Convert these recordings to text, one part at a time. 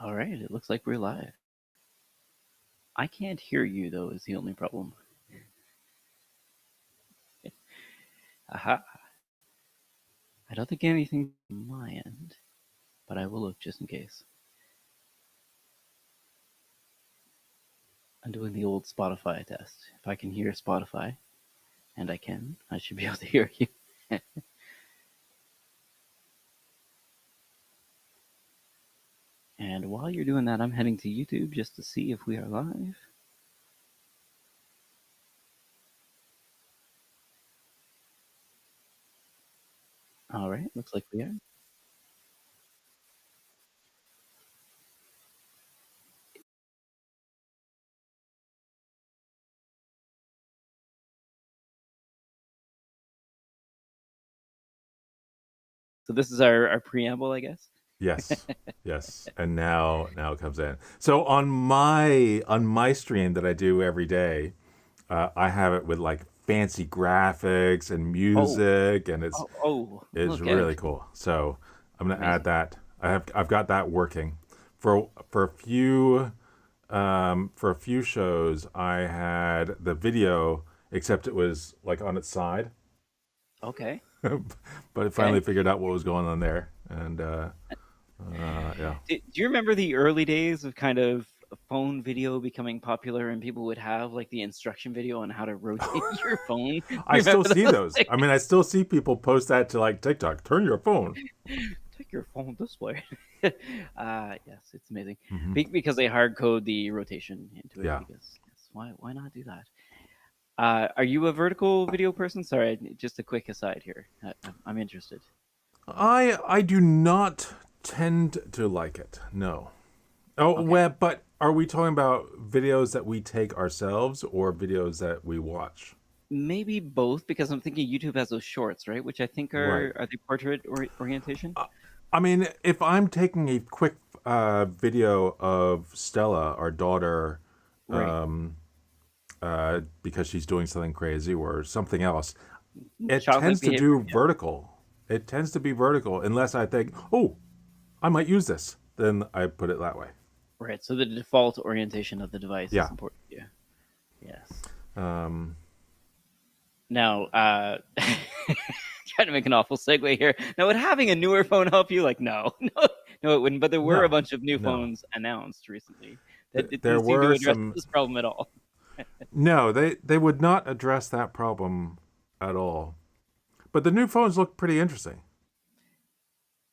All right, it looks like we're live. I can't hear you, though, is the only problem. Aha. I don't think anything on my end, but I will look just in case. I'm doing the old Spotify test. If I can hear Spotify, and I can, I should be able to hear you. And while you're doing that, I'm heading to YouTube just to see if we are live. All right, looks like we are. So this is our preamble, I guess. Yes, yes, and now it comes in. So on my stream that I do every day, I have it with like fancy graphics and Oh, music, and it's look out. really cool. So I'm gonna add Amazing. that. I've got that working for a few for a few shows. I had the video, except it was like on its side, Okay. but I finally Okay. figured out what was going on there, and yeah. Do you remember the early days of kind of phone video becoming popular and people would have like the instruction video on how to rotate your phone? Do I you still remember see those those. things? I mean, I still see people post that to like TikTok. Turn your phone. Take your phone this way. Yes, it's amazing. Hmm. Because they hard code the rotation into it Yeah, because yes, why not do that? Are you a vertical video person? Sorry, just a quick aside here. I'm interested. I do not tend to like it. No. Oh, Okay. well, but are we talking about videos that we take ourselves or videos that we watch? Maybe both because I'm thinking YouTube has those shorts, right? Which I think Right. are they portrait orientation? I mean, if I'm taking a quick video of Stella, our daughter, Right. because she's doing something crazy or something else, it Childlike tends to behavior. do vertical. It tends to be vertical unless I think, oh, I might use this. Then I put it that way. Right. So the default orientation of the device is Yeah. important. Yeah. Yes. Um, Now, trying to make an awful segue here. Now, would having a newer phone help you? Like, no, no, it wouldn't. But there were a no, bunch of new no. phones announced recently that it There didn't seem to were address some. this problem at all. No, they would not address that problem at all. But the new phones look pretty interesting.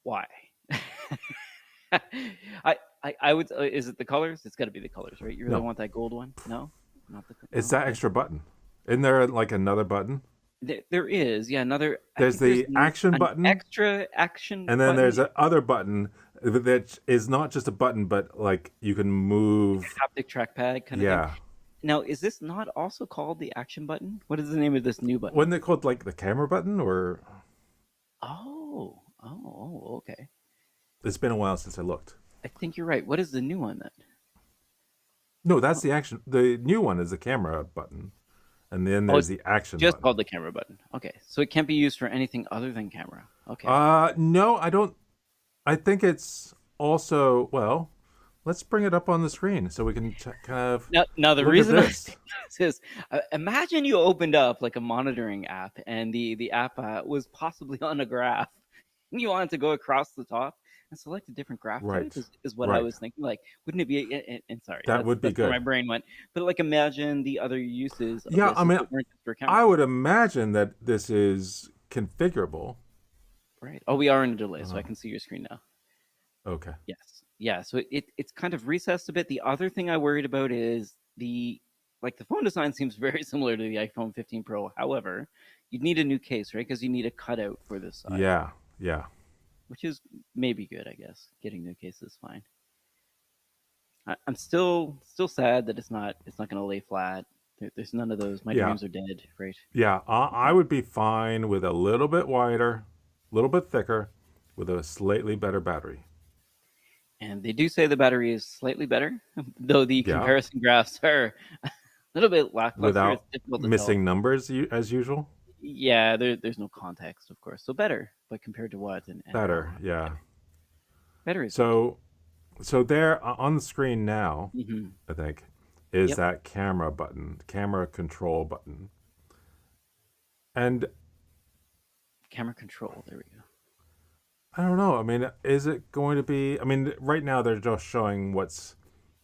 Why? I would. Is it the colors? It's got to be the colors, right? You really No, want that gold one? No, not the. it's No, that okay. extra button. Isn't there like another button? There is, yeah, another. I There's think there's the action an button, extra action and then button, there's a other button that is not just a button, but like you can move. haptic trackpad kind of thing. Yeah. Now, is this not also called the action button? What is the name of this new Wasn't button? it called like the camera button? Or Okay. it's been a while since I looked. I think you're right. What is the new one then? No, that's Oh, the action. The new one is the camera button, and then oh, there's it's the action just button. called the camera button. Okay, so it can't be used for anything other than camera. Okay. No, I don't. I think it's also well. Let's bring it up on the screen so we can kind of Now the look at reason I say this. this is, imagine you opened up like a monitoring app, and the app was possibly on a graph, and you wanted to go across the top and select a different graph type. Right, Is what I right. was thinking. Like, wouldn't it be? And sorry, That would be that's where my good. brain went. But like, imagine the other uses of Yeah, this I if mean, it weren't just for camera. I would imagine that this is configurable. Right. Oh, we are in a delay, so I Uh, can see your screen now. okay. Yes. Yeah. So it's kind of recessed a bit. The other thing I worried about is the phone design seems very similar to the iPhone 15 Pro. However, you'd need a new case, right? Because you need a cutout for this side, Yeah, yeah, which is maybe good, I guess. Getting new case is fine. I'm still sad that it's not going to lay flat. There's none of those. My yeah, dreams are dead, right? yeah. I would be fine with a little bit wider, a little bit thicker, with a slightly better battery. And they do say the battery is slightly better, though the Yeah, comparison graphs are a little bit lackluster. It's without difficult to tell. missing numbers as usual. Yeah, there's no context, of course. So better, but compared to what and Better, how? yeah. Better is good. So So there on the screen now, Hmm. I think, is Yep. that camera button, camera control button. And Camera control. There we go. I don't know. I mean, is it going to be? I mean, right now they're just showing what's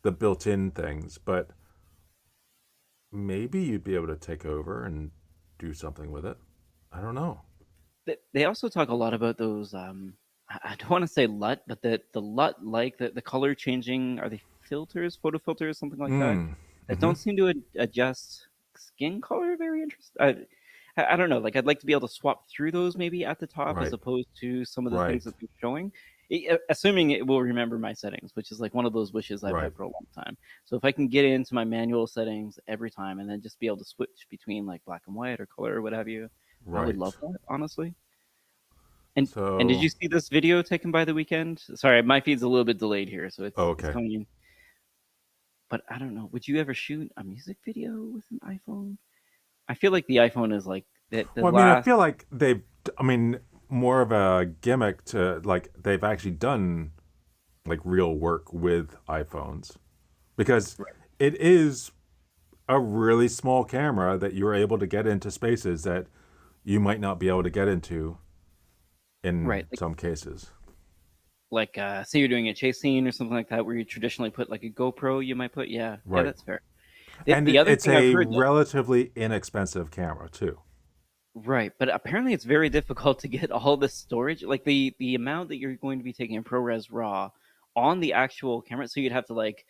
the built-in things, but maybe you'd be able to take over and do something with it. I don't know. They also talk a lot about those. I don't want to say LUT, but the LUT, like the color changing. Are they filters, photo filters, something like that? Mm. That Mm-hmm. don't seem to adjust skin color. Very interesting. I don't know. Like I'd like to be able to swap through those maybe at the top as Right. opposed to some of the things Right. that they're showing. Assuming it will remember my settings, which is like one of those wishes I've Right. had for a long time. So if I can get into my manual settings every time and then just be able to switch between like black and white or color or what have you, I would Right. love that, honestly. And did So, you see this video taken by the weekend? Sorry, my feed's a little bit delayed here, so it's okay. coming in. But I don't know. Would you ever shoot a music video with an iPhone? I feel like the iPhone is like the Well, I mean, I last. feel like they've, I mean, more of a gimmick to like they've actually done like real work with iPhones because Right, it is a really small camera that you're able to get into spaces that you might not be able to get into in right. some cases. Say you're doing a chase scene or something like that, where you traditionally put like a GoPro. You might put, yeah, yeah, Right. that's fair. And The other it's thing I've a heard though, relatively inexpensive camera too. right, but apparently it's very difficult to get all the storage, like the amount that you're going to be taking in ProRes RAW on the actual camera. So you'd have to like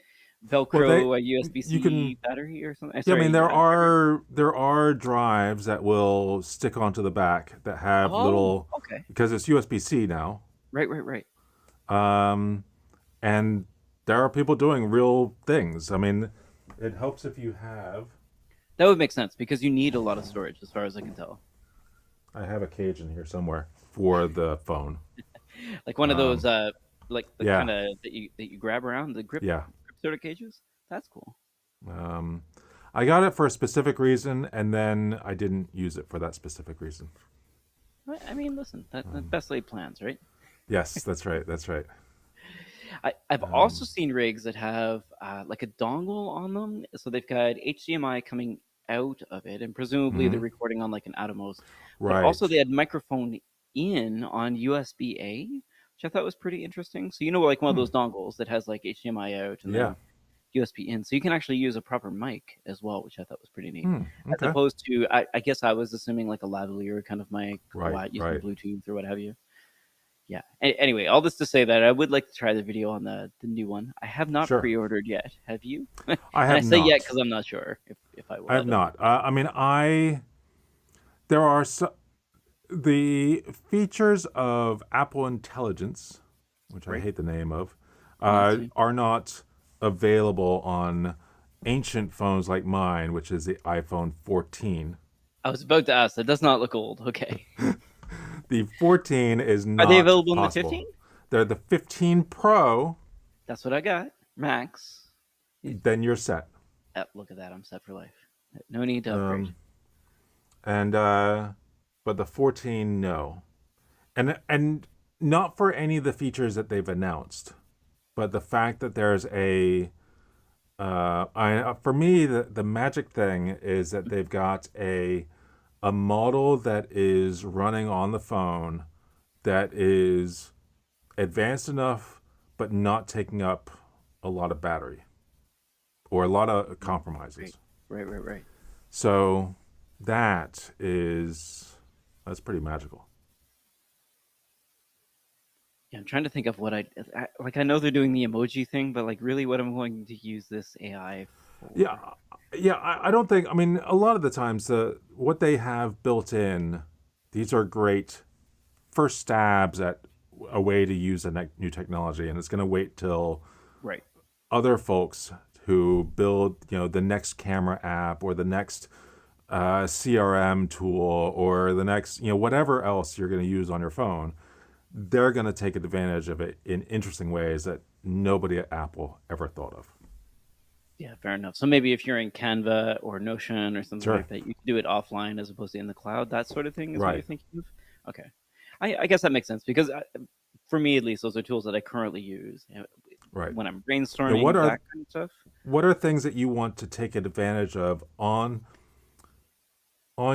Well, they Velcro a USB you can C battery or something. yeah, I mean Sorry, there are drives that will stick onto the back that have oh, little okay. because it's USB-C now. Right, right, right. Um and there are people doing real things. I mean, it helps if you have That would make sense because you need a lot of storage, as far as I can tell. I have a cage in here somewhere for the phone. Like one of those, Um like the yeah, kind of that you grab around the yeah. grip sort of cages. That's cool. Um I got it for a specific reason and then I didn't use it for that specific reason. I mean, listen, that best laid plans, right? Yes, that's right. That's right. I've also Um, seen rigs that have like a dongle on them, so they've got HDMI coming out of it, and presumably they're mhm. recording on like an Atomos. But also Right. they had microphone in on USB-A, which I thought was pretty interesting. So like one of Hmm. those dongles that has like HDMI out and Yeah. then USB in, so you can actually use a proper mic as well, which I thought was pretty neat. Hmm. As Okay. opposed to, I guess I was assuming like a lavalier kind of mic, Right. using Right. Bluetooth or what have you. Yeah. Anyway, all this to say that I would like to try the video on the new one. I have not Sure. pre-ordered yet. Have you? And I I have say yet not. because I'm not sure if I I will. I have don't know. not. I mean, there are the features of Apple Intelligence, which I Right. hate the name of, Me too. are not available on ancient phones like mine, which is the iPhone 14. I was about to ask. That does not look old. Okay. The 14 is Are they not available in the possible. 15? They're the 15 Pro, That's what I got. Max. then you're set. Look at that. I'm set for life. No need to upgrade. Um, and but the 14 no. And not for any of the features that they've announced, but the fact that there's for me the magic thing is that they've got a model that is running on the phone that is advanced enough but not taking up a lot of battery or a lot of Right. compromises. Right. Right. Right. So that is that's pretty magical. Yeah, I'm trying to think of what like. I know they're doing the emoji thing, but like, really, what I'm going to use this AI Yeah, for? yeah. I don't think. I mean, a lot of the times, the what they have built in, these are great first stabs at a way to use a new technology, and it's going to wait till Right. other folks who build, the next camera app or the next CRM tool or the next, whatever else you're going to use on your phone. They're going to take advantage of it in interesting ways that nobody at Apple ever thought of. Yeah, fair enough. So maybe if you're in Canva or Notion or something Sure. like that, you can do it offline as opposed to in the cloud. That sort of thing is what you're Right. thinking of. Okay, I guess that makes sense because for me at least, those are tools that I currently use. Right. when I'm You know, brainstorming, that kind of stuff. what are things that you want to take advantage of on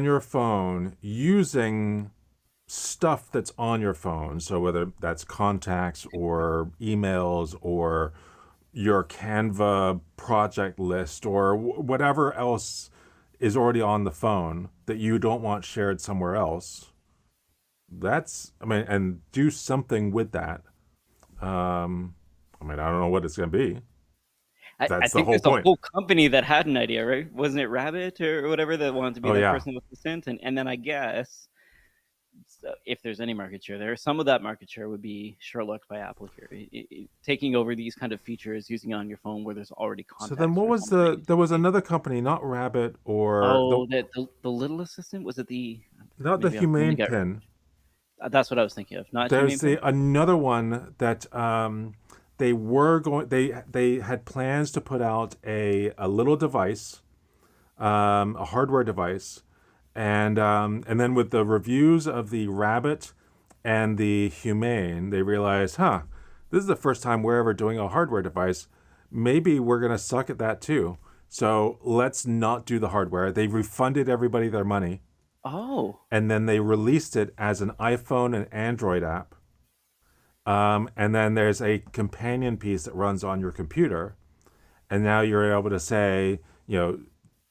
your phone using stuff that's on your phone? So whether that's contacts or emails or your Canva project list or whatever else is already on the phone that you don't want shared somewhere else. That's, I mean, and do something with that. Um, I mean, I don't know what it's going to be. I That's the think whole there's a point. whole company that had an idea, right? Wasn't it Rabbit or whatever that wanted to be Oh that yeah. personal assistant? And then I guess if there's any market share there, some of that market share would be Sherlocked by Apple here, taking over these kind of features, using it on your phone where there's already So then contacts what for was somebody. there was another company, not Rabbit or Oh, the little assistant, was it the? not the Maybe I'm going to Humane get. Pin. That's what I was thinking of. Not There's Humane Pin. another one that they were going they had plans to put out a little device, a hardware device, and then with the reviews of the Rabbit and the Humane, they realized, huh, this is the first time we're ever doing a hardware device. Maybe we're gonna suck at that too. So let's not do the hardware. They refunded everybody their money, Oh, and then they released it as an iPhone and Android app. And then there's a companion piece that runs on your computer, and now you're able to say,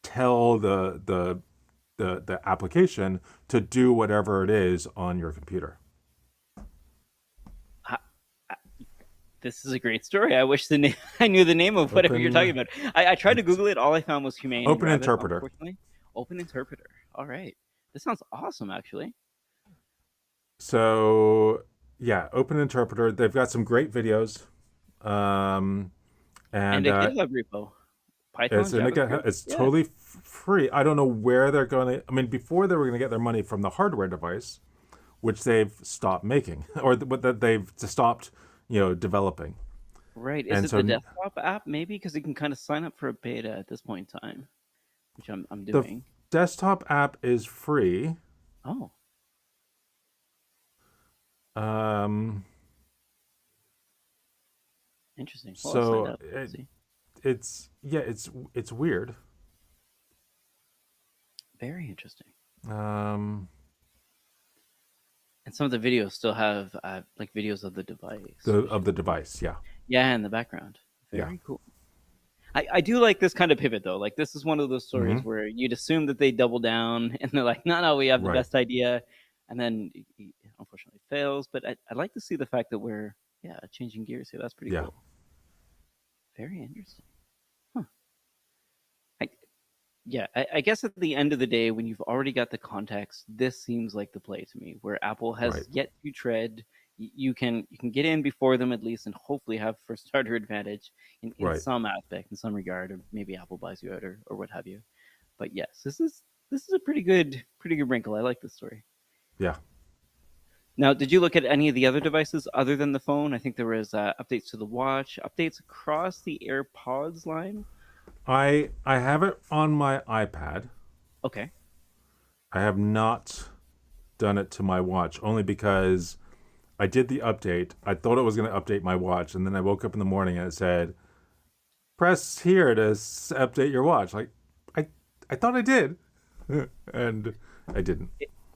tell the application to do whatever it is on your computer. I, this is a great story. I wish the name I knew the name of whatever you're talking Open about. I tried to Google it. All I found was Humane and Open Rabbit. Interpreter. Unfortunately, Open Interpreter. All right, this sounds awesome. Actually, So yeah, Open Interpreter. They've got some great videos, um, and and a GitHub repo, Python, it's and JavaScript. it's Yeah, totally free. I don't know where they're going to. I mean, before they were going to get their money from the hardware device, which they've stopped making, or but that they've stopped, developing. right. Is And it the so desktop app? Maybe because you can kind of sign up for a beta at this point in time, which I'm the doing. desktop app is free. Oh, Um, interesting. Well, I'll sign so up. See, it's weird. very interesting. Um, And some of the videos still have like videos of the device, the which of is the device, yeah, yeah, in the background. yeah, Very cool. I do like this kind of pivot though. Like this is one of those hmm stories where you'd assume that they double down and they're like, no, no, we have the right, best idea, and then it unfortunately fails. But I like to see the fact that we're changing gears here. That's pretty yeah, cool. Very interesting. Huh. I, yeah, I guess at the end of the day, when you've already got the context, this seems like the play to me, where Apple right, has yet to tread. You can get in before them at least, and hopefully have first starter advantage in right, some aspect, in some regard, or maybe Apple buys you out or what have you. But yes, this is a pretty good wrinkle. I like this story. yeah. Now, did you look at any of the other devices other than the phone? I think there was updates to the watch, updates across the AirPods line. I have it on my iPad. Okay. I have not done it to my watch only because I did the update. I thought it was going to update my watch, and then I woke up in the morning and it said, "Press here to update your watch." Like, I I thought I did, and I didn't.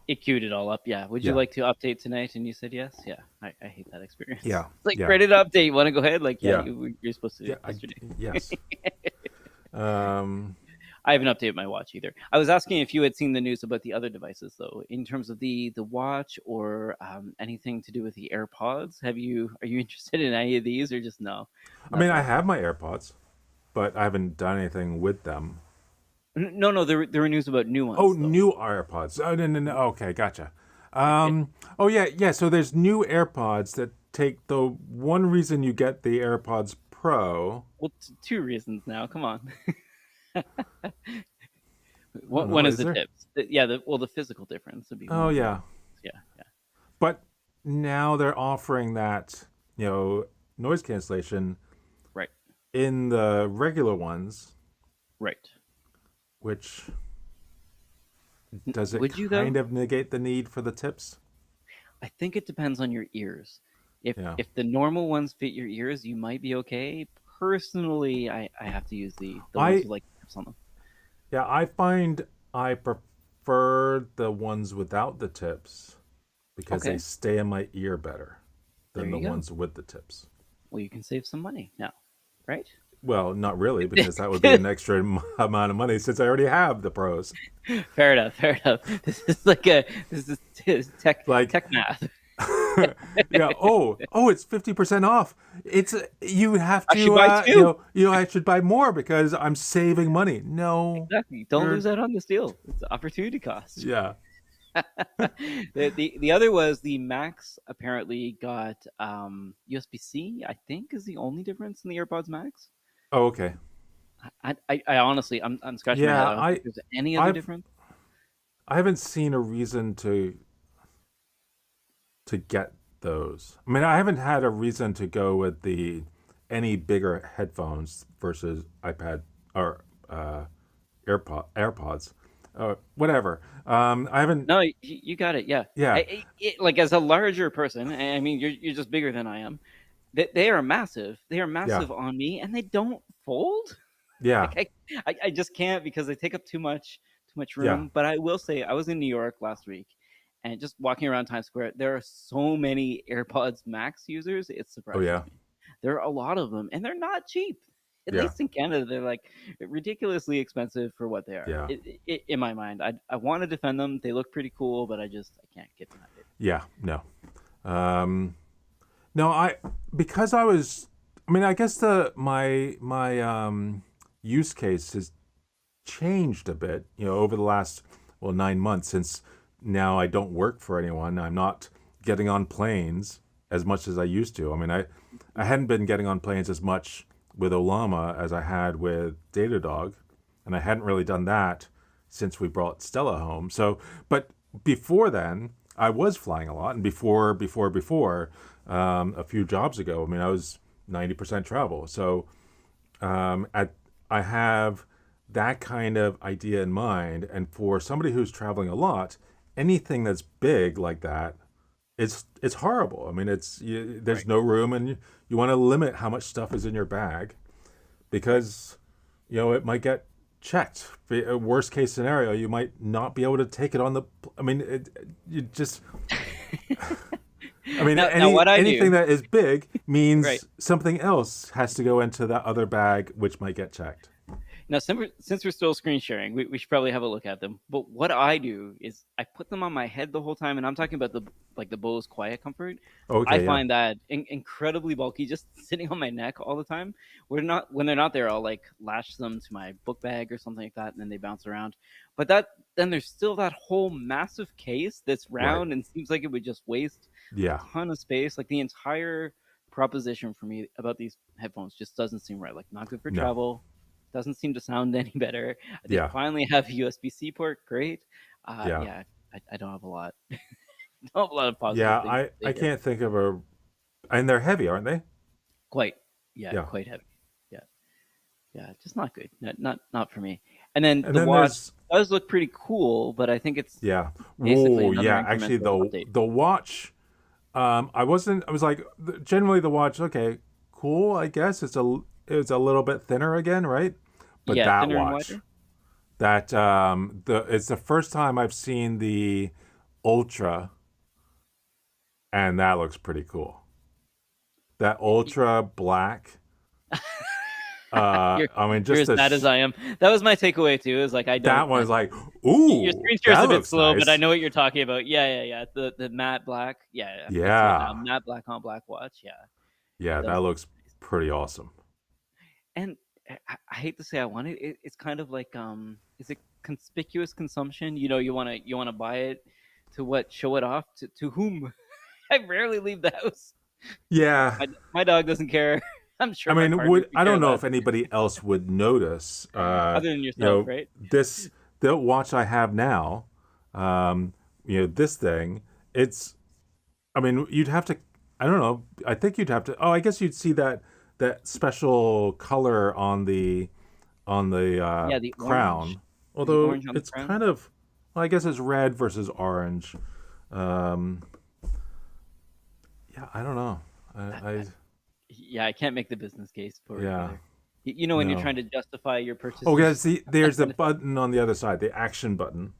It queued it all up. Yeah. Would you Yeah, like to update tonight? And you said yes. Yeah. I hate that experience. yeah, It's like yeah, ready to update. Want to go ahead? Like yeah, yeah, you're supposed to do yeah. it yesterday. Yes. Um, I haven't updated my watch either. I was asking if you had seen the news about the other devices though, in terms of the watch or anything to do with the AirPods. Are you interested in any of these or just no, I not mean, I that? have my AirPods, but I haven't done anything with them. No, no. There were news about new Oh, ones though. new AirPods. Oh, no, no, no. Okay, gotcha. It, Oh, yeah, yeah. So there's new AirPods that take the one reason you get the AirPods Pro. well, two reasons now. Come on. I don't One know. is Is the there? tips. The physical difference would be Oh, one of the yeah. reasons. Yeah, yeah. But now they're offering that, noise cancellation Right, in the regular ones, right. which does it Would you though? kind of negate the need for the tips? I think it depends on your ears. Yeah. If the normal ones fit your ears, you might be okay. Personally, I have to use the ones I with like tips on them. yeah, I find I prefer the ones without the tips because they Okay, stay in my ear better there than the you go. ones with the tips. Well, you can save some money now, right? Well, not really, because that would be an extra amount of money since I already have the pros. Fair enough. Fair enough. This is Like, tech math. yeah. Oh, it's 50% off. It's you have I should to, buy two. I should buy more because I'm saving money. No, Exactly. Don't you're, lose out on this deal. It's opportunity cost. yeah. The other was the Max apparently got USB C. I think is the only difference in the AirPods Max. Oh, okay. I honestly I'm scratching my head. Yeah, I don't think there's any other I've, difference. I haven't seen a reason to get those. I mean, I haven't had a reason to go with the any bigger headphones versus iPad or AirPods, whatever. I haven't. No, you got it. Yeah, Yeah, like as a larger person, I mean, you're just bigger than I am. They are massive. They are yeah, massive on me, and they don't fold. yeah, Like I just can't because they take up too much yeah. room. But I will say I was in New York last week, and just walking around Times Square, there are so many AirPods Max users. It Oh surprises yeah, me. There are a lot of them, and they're not cheap. At yeah, least in Canada, they're like ridiculously expensive for what they are. yeah, In my mind, I want to defend them. They look pretty cool, but I can't get behind it. yeah. No, um, no. Because I was. I mean, I guess my use case has changed a bit, over the last 9 months since now I don't work for anyone. I'm not getting on planes as much as I used to. I mean, I hadn't been getting on planes as much with Olama as I had with Datadog, and I hadn't really done that since we brought Stella home. So, but before then, I was flying a lot, and before, a few jobs ago, I mean, I was 90% travel. So, at I have that kind of idea in mind, and for somebody who's traveling a lot, anything that's big like that, it's horrible. I mean, there's Right. no room, and you want to limit how much stuff is in your bag because it might get checked. Worst case scenario, you might not be able to take it on the. I mean, you just. I mean, Now what I anything do, that is big right? means something else has to go into that other bag, which might get checked. Now, since we're still screen sharing, we should probably have a look at them. But what I do is I put them on my head the whole time, and I'm talking about the Bose Quiet Comfort. I Okay, yeah, find that incredibly bulky, just sitting on my neck all the time. When they're not there, I'll like lash them to my book bag or something like that, and then they bounce around. But then there's still that whole massive case that's right, round and seems like it would just waste a yeah, ton of space. Like the entire proposition for me about these headphones just doesn't seem right. Like not good for no, travel, doesn't seem to sound any better. They yeah, finally have a USB-C port. Great. yeah, Yeah, I don't have a lot. Don't have a lot of positive yeah. things to I say here. can't think of a, and they're heavy, aren't they? Quite. Yeah, Yeah, quite heavy. Yeah, yeah, just not good. Not for me. And then and the then watch there's does look pretty cool, but I think it's yeah, basically whoa, another yeah. Actually, incremental the update. the watch. I wasn't. I was like, generally the watch. Okay, cool. I guess it's a little bit thinner again, right? But Yeah, that thinner and watch, wider. it's the first time I've seen the Ultra, and that looks pretty cool. That Ultra Black. You're I mean, you're just as bad as I am. That was my takeaway too. Is like I don't. that one's like, Your ooh, screen share is that a bit looks slow, but I nice. know what you're talking about. Yeah. The matte black. Yeah, I see it now. Yeah, Matte black on black watch. Yeah, yeah, it that does look looks nice. pretty awesome. And I hate to say I want it. It's kind of like is it conspicuous consumption? You wanna buy it to what? Show it off to whom? I rarely leave the house. Yeah, My dog doesn't care. I'm I sure my mean, partner would doesn't I care don't know less. if anybody else would notice. Other than yourself, right? This the watch I have now. Um, this thing. It's. I mean, you'd have to. I don't know. I think you'd have to. Oh, I guess you'd see that special color on the Yeah, crown. the Although orange on the it's crown. kind of. Well, I guess it's red versus orange. Um, yeah, I don't know. I Yeah, I can't make the business case for it yeah, either. You know, when you're no. trying to justify your Oh, yeah, purchases. see, there's a button on the other side, the action button.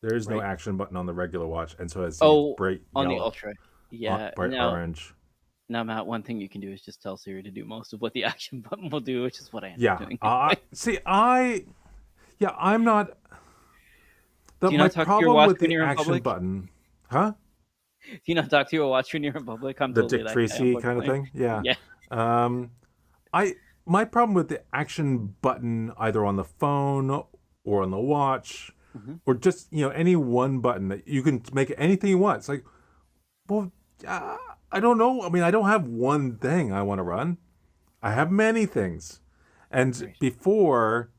There is no Right. action button on the regular watch, and so it's the Oh, bright on the yellow, Ultra. Yeah. bright orange. Now, Matt, one thing you can do is just tell Siri to do most of what the action button will do, which is what I end up Yeah. doing I anyway. see. Yeah, I'm not. Do you My not talk to your problem watch with when the you're in action public? button, huh? Do you not talk to your watch when you're in public? I'm The totally Dick that guy, Tracy kind of unfortunately. thing. Yeah. Yeah. Um, I my problem with the action button either on the phone or on the watch Hmm. or just any one button that you can make it anything you want. It's like, well, uh, I don't know. I mean, I don't have one thing I want to run. I have many things, and Right. before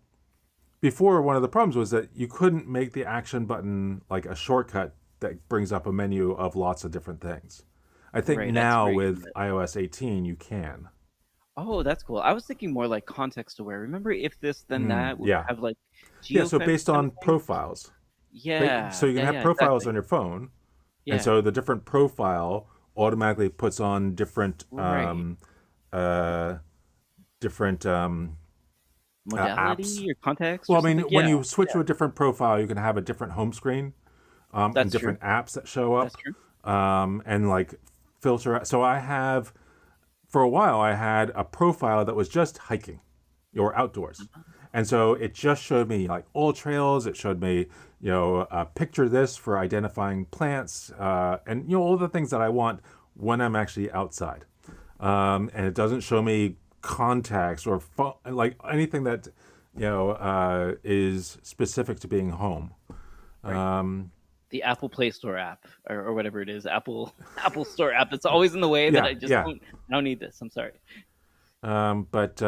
one of the problems was that you couldn't make the action button like a shortcut that brings up a menu of lots of different things. I think Right. That's now where you with can. iOS 18 you can. Oh, that's cool. I was thinking more like context aware. Remember, if this then that would Yeah. have like Yeah, so geofence based kind of on thing. profiles. So Yeah. you can Yeah. have Yeah. profiles Exactly. on your phone, and Yeah. so the different profile automatically puts on Right. uh, different apps. Modality or context Well, or I mean, something. when Yeah. you switch Yeah. to a different profile, you can have a different home screen and That's true. different apps that show That's up, true. and like filter. So I have for a while I had a profile that was just hiking or outdoors. And so it just showed me like all trails. It showed me, picture this for identifying plants, and all the things that I want when I'm actually outside. And it doesn't show me contacts or like anything that is specific to being home. Right. Um, The Apple Play Store app or whatever it is, Apple Apple Store app. It's always in the way that yeah, I just yeah. don't need this. I'm sorry. But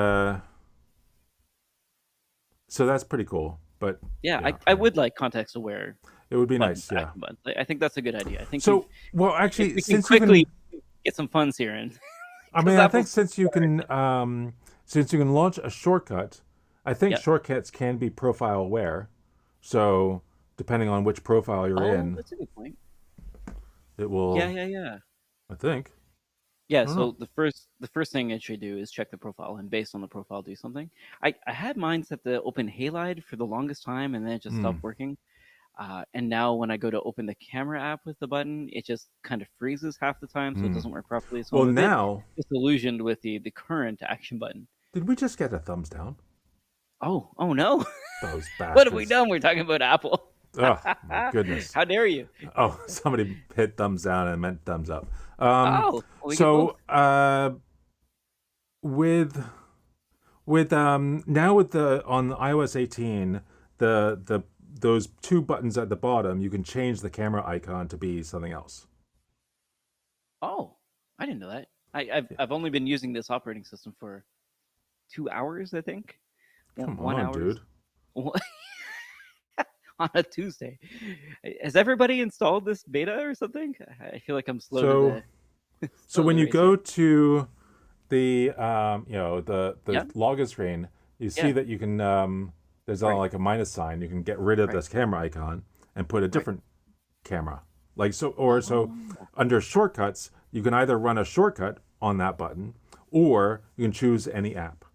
so that's pretty cool. But Yeah, yeah, I would like context aware it would be buttons, nice. Yeah. action buttons. I think that's a good idea. I think we've So, well, if actually, we can since you quickly can, get some funds here in I because mean, I think Apple's since you can launch a shortcut, I think yeah. shortcuts can be profile aware. So, depending on which profile you're Oh, in, that's a good point. it Yeah, will. yeah, yeah. I think. Yeah, I don't know. so the first thing it should do is check the profile and based on the profile do something. I had mine set to open halide for the longest time and then it just Hmm. stopped working. And now when I go to open the camera app with the button, it just kind of freezes half the time, so it Hmm. doesn't work properly. So Well, I'm a bit now, disillusioned with the current action button. did we just get a thumbs down? Oh no! Those What have we bastards. done? We're talking about Apple. Oh my goodness. How dare you? Oh, somebody hit thumbs down and meant thumbs up. Oh, we get both. So with now with the on iOS 18, the those two buttons at the bottom, you can change the camera icon to be something else. Oh, I didn't know that. I've only been using this operating system for 2 hours, I think. Come One on, hours dude. on a Tuesday. Has everybody installed this beta or something? I feel like I'm slow to So the so slow to when the you race here. go to the the Yeah, login screen, you see yeah, that you can there's right, like a minus sign. You can get rid of right, this camera icon and put a right. different camera. Like so Oh, under shortcuts, you can either run a shortcut on that button or you can choose any app.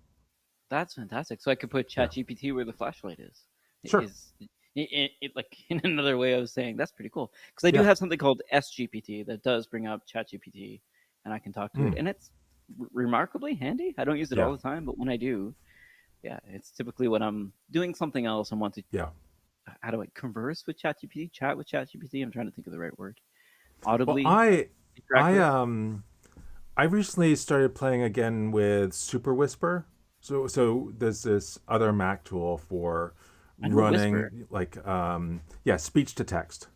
that's fantastic. So I could put Yeah. ChatGPT where the flashlight is. Sure. Is it like in another way of saying that's pretty cool because I do Yeah. have something called SGPT that does bring up ChatGPT and I can talk to it Mm. and it's remarkably handy. I don't use it all Yeah. the time, but when I do, yeah, it's typically when I'm doing something else and want to Yeah. how do I converse with ChatGPT, chat with ChatGPT? I'm trying to think of the right word. Well, Audibly interact I with. I recently started playing again with Super Whisper. So there's this other Mac tool for I know Whisper. running like speech to text.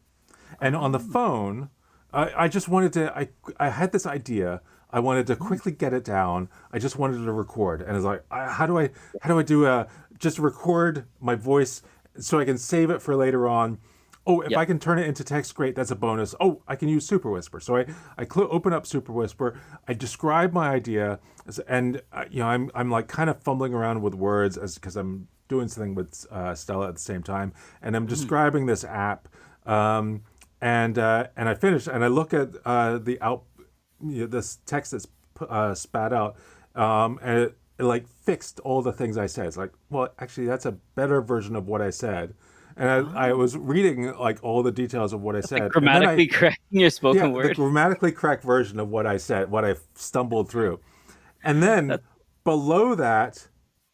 And on the Oh, phone, I just wanted to I had this idea. I wanted to mm, quickly get it down. I just wanted to record, and it's like, how do I do a just record my voice so I can save it for later on. Oh, if yep. I can turn it into text, great. That's a bonus. Oh, I can use Super Whisper. So open up Super Whisper. I describe my idea, and I'm like kind of fumbling around with words as because I'm doing something with Stella at the same time, and I'm Mhm. describing this app. And I finish and I look at the this text that's spat out, and it like fixed all the things I said. It's like, well, actually, that's a better version of what I said. And I Oh, was reading like all the details of what I that's like said, and then grammatically correcting your yeah, spoken the word. grammatically correct version of what I said, what I stumbled through. And then That's. below that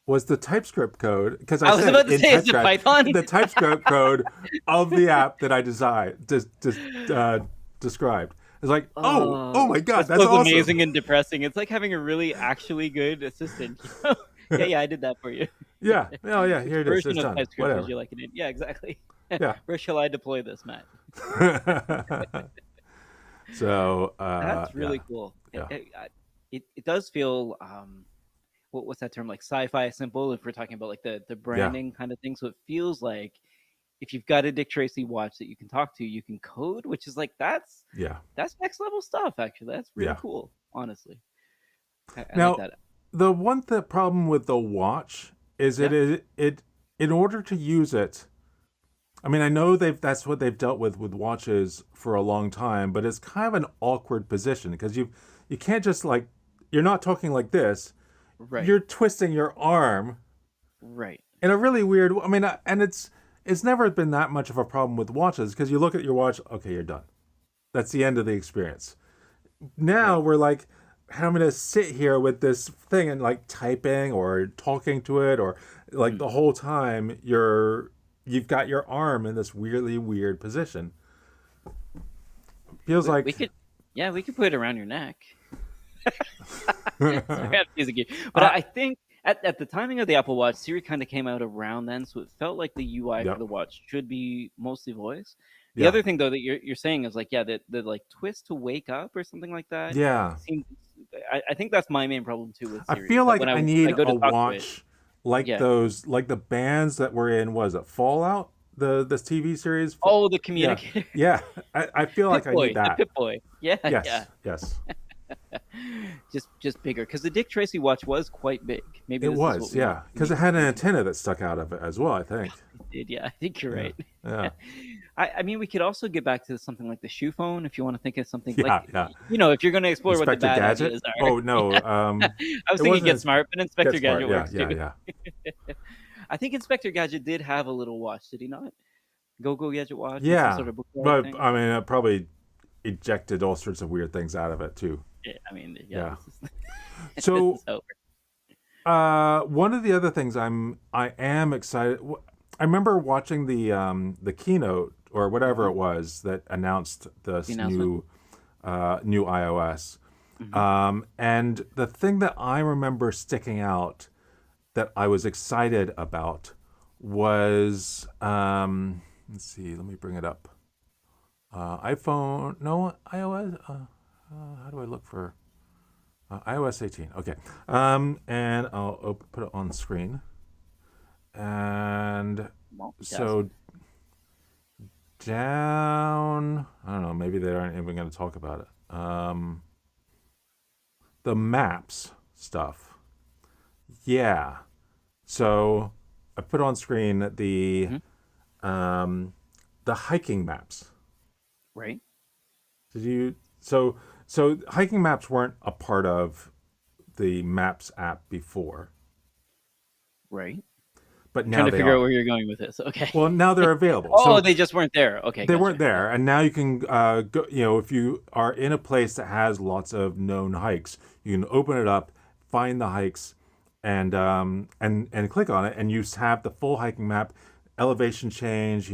was the TypeScript code, because I I was said about to in say, is it TypeScript, Python? the TypeScript code of the app that I described. It's like, oh Oh, my God, that's that's both awesome. amazing and depressing. It's like having a really actually good assistant. Yeah, yeah, I did that for you. Yeah, oh yeah, Which here it is. It's version of done. TypeScript would Whatever. you like it in? Yeah, exactly. Yeah. Where shall I deploy this, Matt? So, That's yeah, really cool. yeah, It does feel what's that term, like sci-fi simple if we're talking about like the yeah, branding kind of thing. So it feels like if you've got a Dick Tracy watch that you can talk to, you can code, which is like yeah, that's next level stuff. Actually, that's really yeah. cool. Honestly, I like Now, that. the problem with the watch is Yeah, in order to use it, I mean, I know that's what they've dealt with watches for a long time, but it's kind of an awkward position because you can't just like you're not talking like this. right, You're twisting your arm right. in a really weird. I mean, and it's never been that much of a problem with watches because you look at your watch, okay, you're done. That's the end of the experience. Now Right. we're like having to sit here with this thing and like typing or talking to it or like Mm. the whole time you've got your arm in this weirdly weird position. Feels We like could, yeah, we could put it around your neck. Sorry, I'm teasing you. But I I think at the timing of the Apple Watch, Siri kind of came out around then, so it felt like the UI for yep the watch should be mostly voice. The yeah other thing though that you're saying is like, yeah, the like twist to wake up or something like that yeah. seems. I think that's my main problem too with I Siri is feel that like when I when I need go a to talk to it, watch like yeah. those like the bands that were in was it Fallout the TV series. Oh, the Yeah, communicator, yeah. I feel Pip like I need Boy, the that. Pip Boy, yeah, yeah. Yes, yes. Just bigger because the Dick Tracy watch was quite big. Maybe It this is what was, yeah, we because need it to had an confuse. antenna that stuck out of it as well. I think. It did, yeah. I think you're Yeah, right. yeah, I mean, we could also get back to something like the shoe phone if you want to think of something like, yeah, yeah. if you're going to explore what the Inspector bad Gadget. ideas are. Oh no, I was it thinking wasn't Get Smart, but Get Inspector Smart. Gadget Yeah, works yeah, too. yeah. I think Inspector Gadget did have a little watch, did he not? Go Gadget watch and some Yeah, sort of book bag but thing. I mean, it probably ejected all sorts of weird things out of it too. Yeah, I mean, yeah, Yeah. this is this So, is how. one of the other things I am excited. I remember watching the keynote or whatever Mhm. it was that announced The this announcement. new iOS. Hmm. And the thing that I remember sticking out that I was excited about was let's see, let me bring it up. iPhone, no, iOS. How do I look for iOS 18? Okay, and I'll put it on the screen. And Multitasking. so down, I don't know, maybe they aren't even going to talk about it. The maps stuff. Yeah. So I put on screen Hmm. um, the hiking maps. Right, Did you so hiking maps weren't a part of the Maps app before, right. but I'm trying now to they figure out where are. you're going with this. Okay. Well, now they're available. Oh, So they just weren't there. Okay, they weren't gotcha. Yeah. there, and now you can go. If you are in a place that has lots of known hikes, you can open it up, find the hikes, and click on it, and you have the full hiking map, elevation change.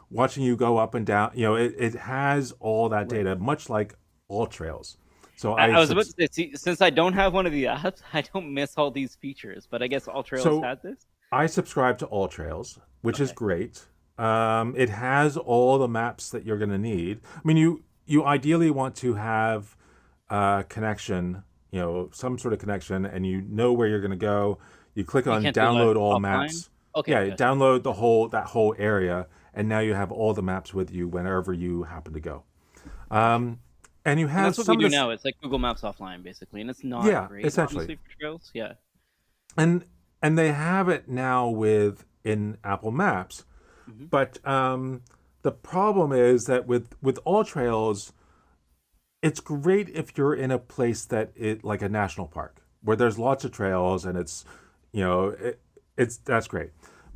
Watching you go up and down. It has all that Right. data, much like all trails. So I was about to say, see, since I don't have one of the apps, I don't miss all these features. But I guess All Trails so had this. I subscribe to All Trails, which is Okay. great. It has all the maps that you're going to need. I mean, you ideally want to have a connection, some sort of connection, and you know where you're going to go. You click You on can't do live download all offline. maps. Okay, Yeah, you gotcha. download that whole area, and now you have all the maps with you whenever you happen to go. Gotcha. And you And have that's what we some of do this. now. It's like Google Maps offline, basically, and it's not Yeah, great, essentially. honestly, for trails. Yeah. and and they have it now in Apple Maps. Hmm. But the problem is that with All Trails, it's great if you're in a place that it like a national park where there's lots of trails and it's, you know, it's that's great.